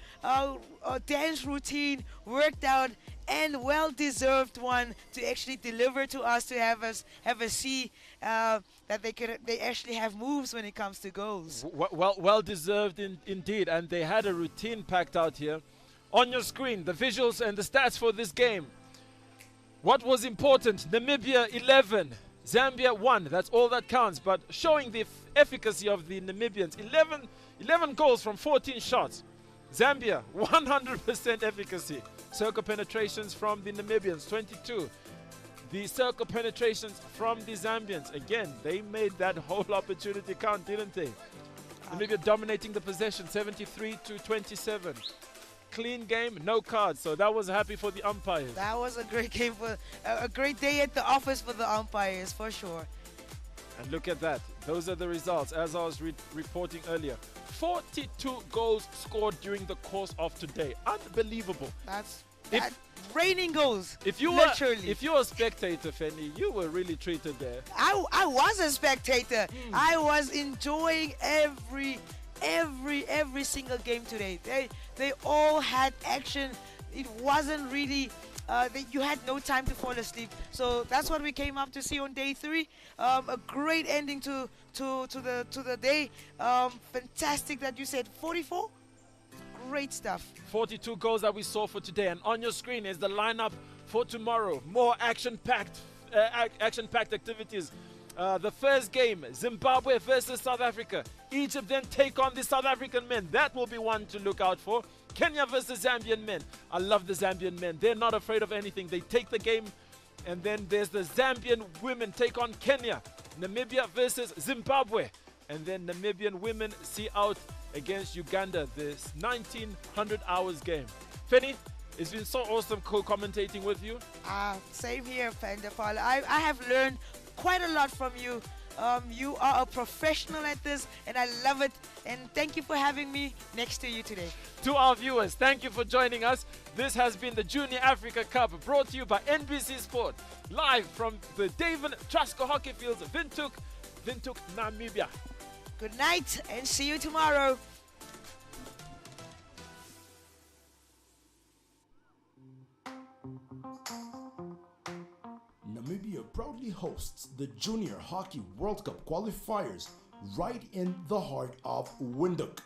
dance routine worked out, and well-deserved one to actually deliver to us, to have a see that they actually have moves when it comes to goals. Well deserved indeed, and they had a routine packed out here. On your screen, the visuals and the stats for this game. What was important? Namibia 11, Zambia 1. That's all that counts. But showing the efficacy of the Namibians, 11 goals from 14 shots. Zambia 100% efficacy. Circle penetrations from the Namibians 22. The circle penetrations from the Zambians. Again, they made that whole opportunity count, didn't they? Namibia dominating the possession 73-27. Clean game, no cards, so that was happy for the umpires. That was a great game, for a great day at the office for the umpires, for sure. And look at that, those are the results as I was reporting earlier. 42 goals scored during the course of today. Unbelievable. That's raining goals. If you were a spectator, Feni, you were really treated there. I was a spectator. I was enjoying every single game today. They all had action. It wasn't really you had no time to fall asleep. So that's what we came up to see on day 3. A great ending to the day. Fantastic that you said 44. Great stuff. 42 goals that we saw for today, and on your screen is the lineup for tomorrow. More action-packed activities. The first game, Zimbabwe versus South Africa. Each of them take on the South African men. That will be one to look out for. Kenya versus Zambian men. I love the Zambian men. They're not afraid of anything. They take the game. And then there's the Zambian women take on Kenya. Namibia versus Zimbabwe. And then Namibian women see out against Uganda. This 1900 hours game. Feni, it's been so awesome co-commentating with you. Same here, Panda Paul. I have learned quite a lot from you. You are a professional at this, and I love it. And thank you for having me next to you today. To our viewers, thank you for joining us. This has been the Junior Africa Cup, brought to you by NBC Sport, live from the David Trusco Hockey Fields, Windhoek, Namibia. Good night, and see you tomorrow. Namibia proudly hosts the Junior Hockey World Cup qualifiers right in the heart of Windhoek.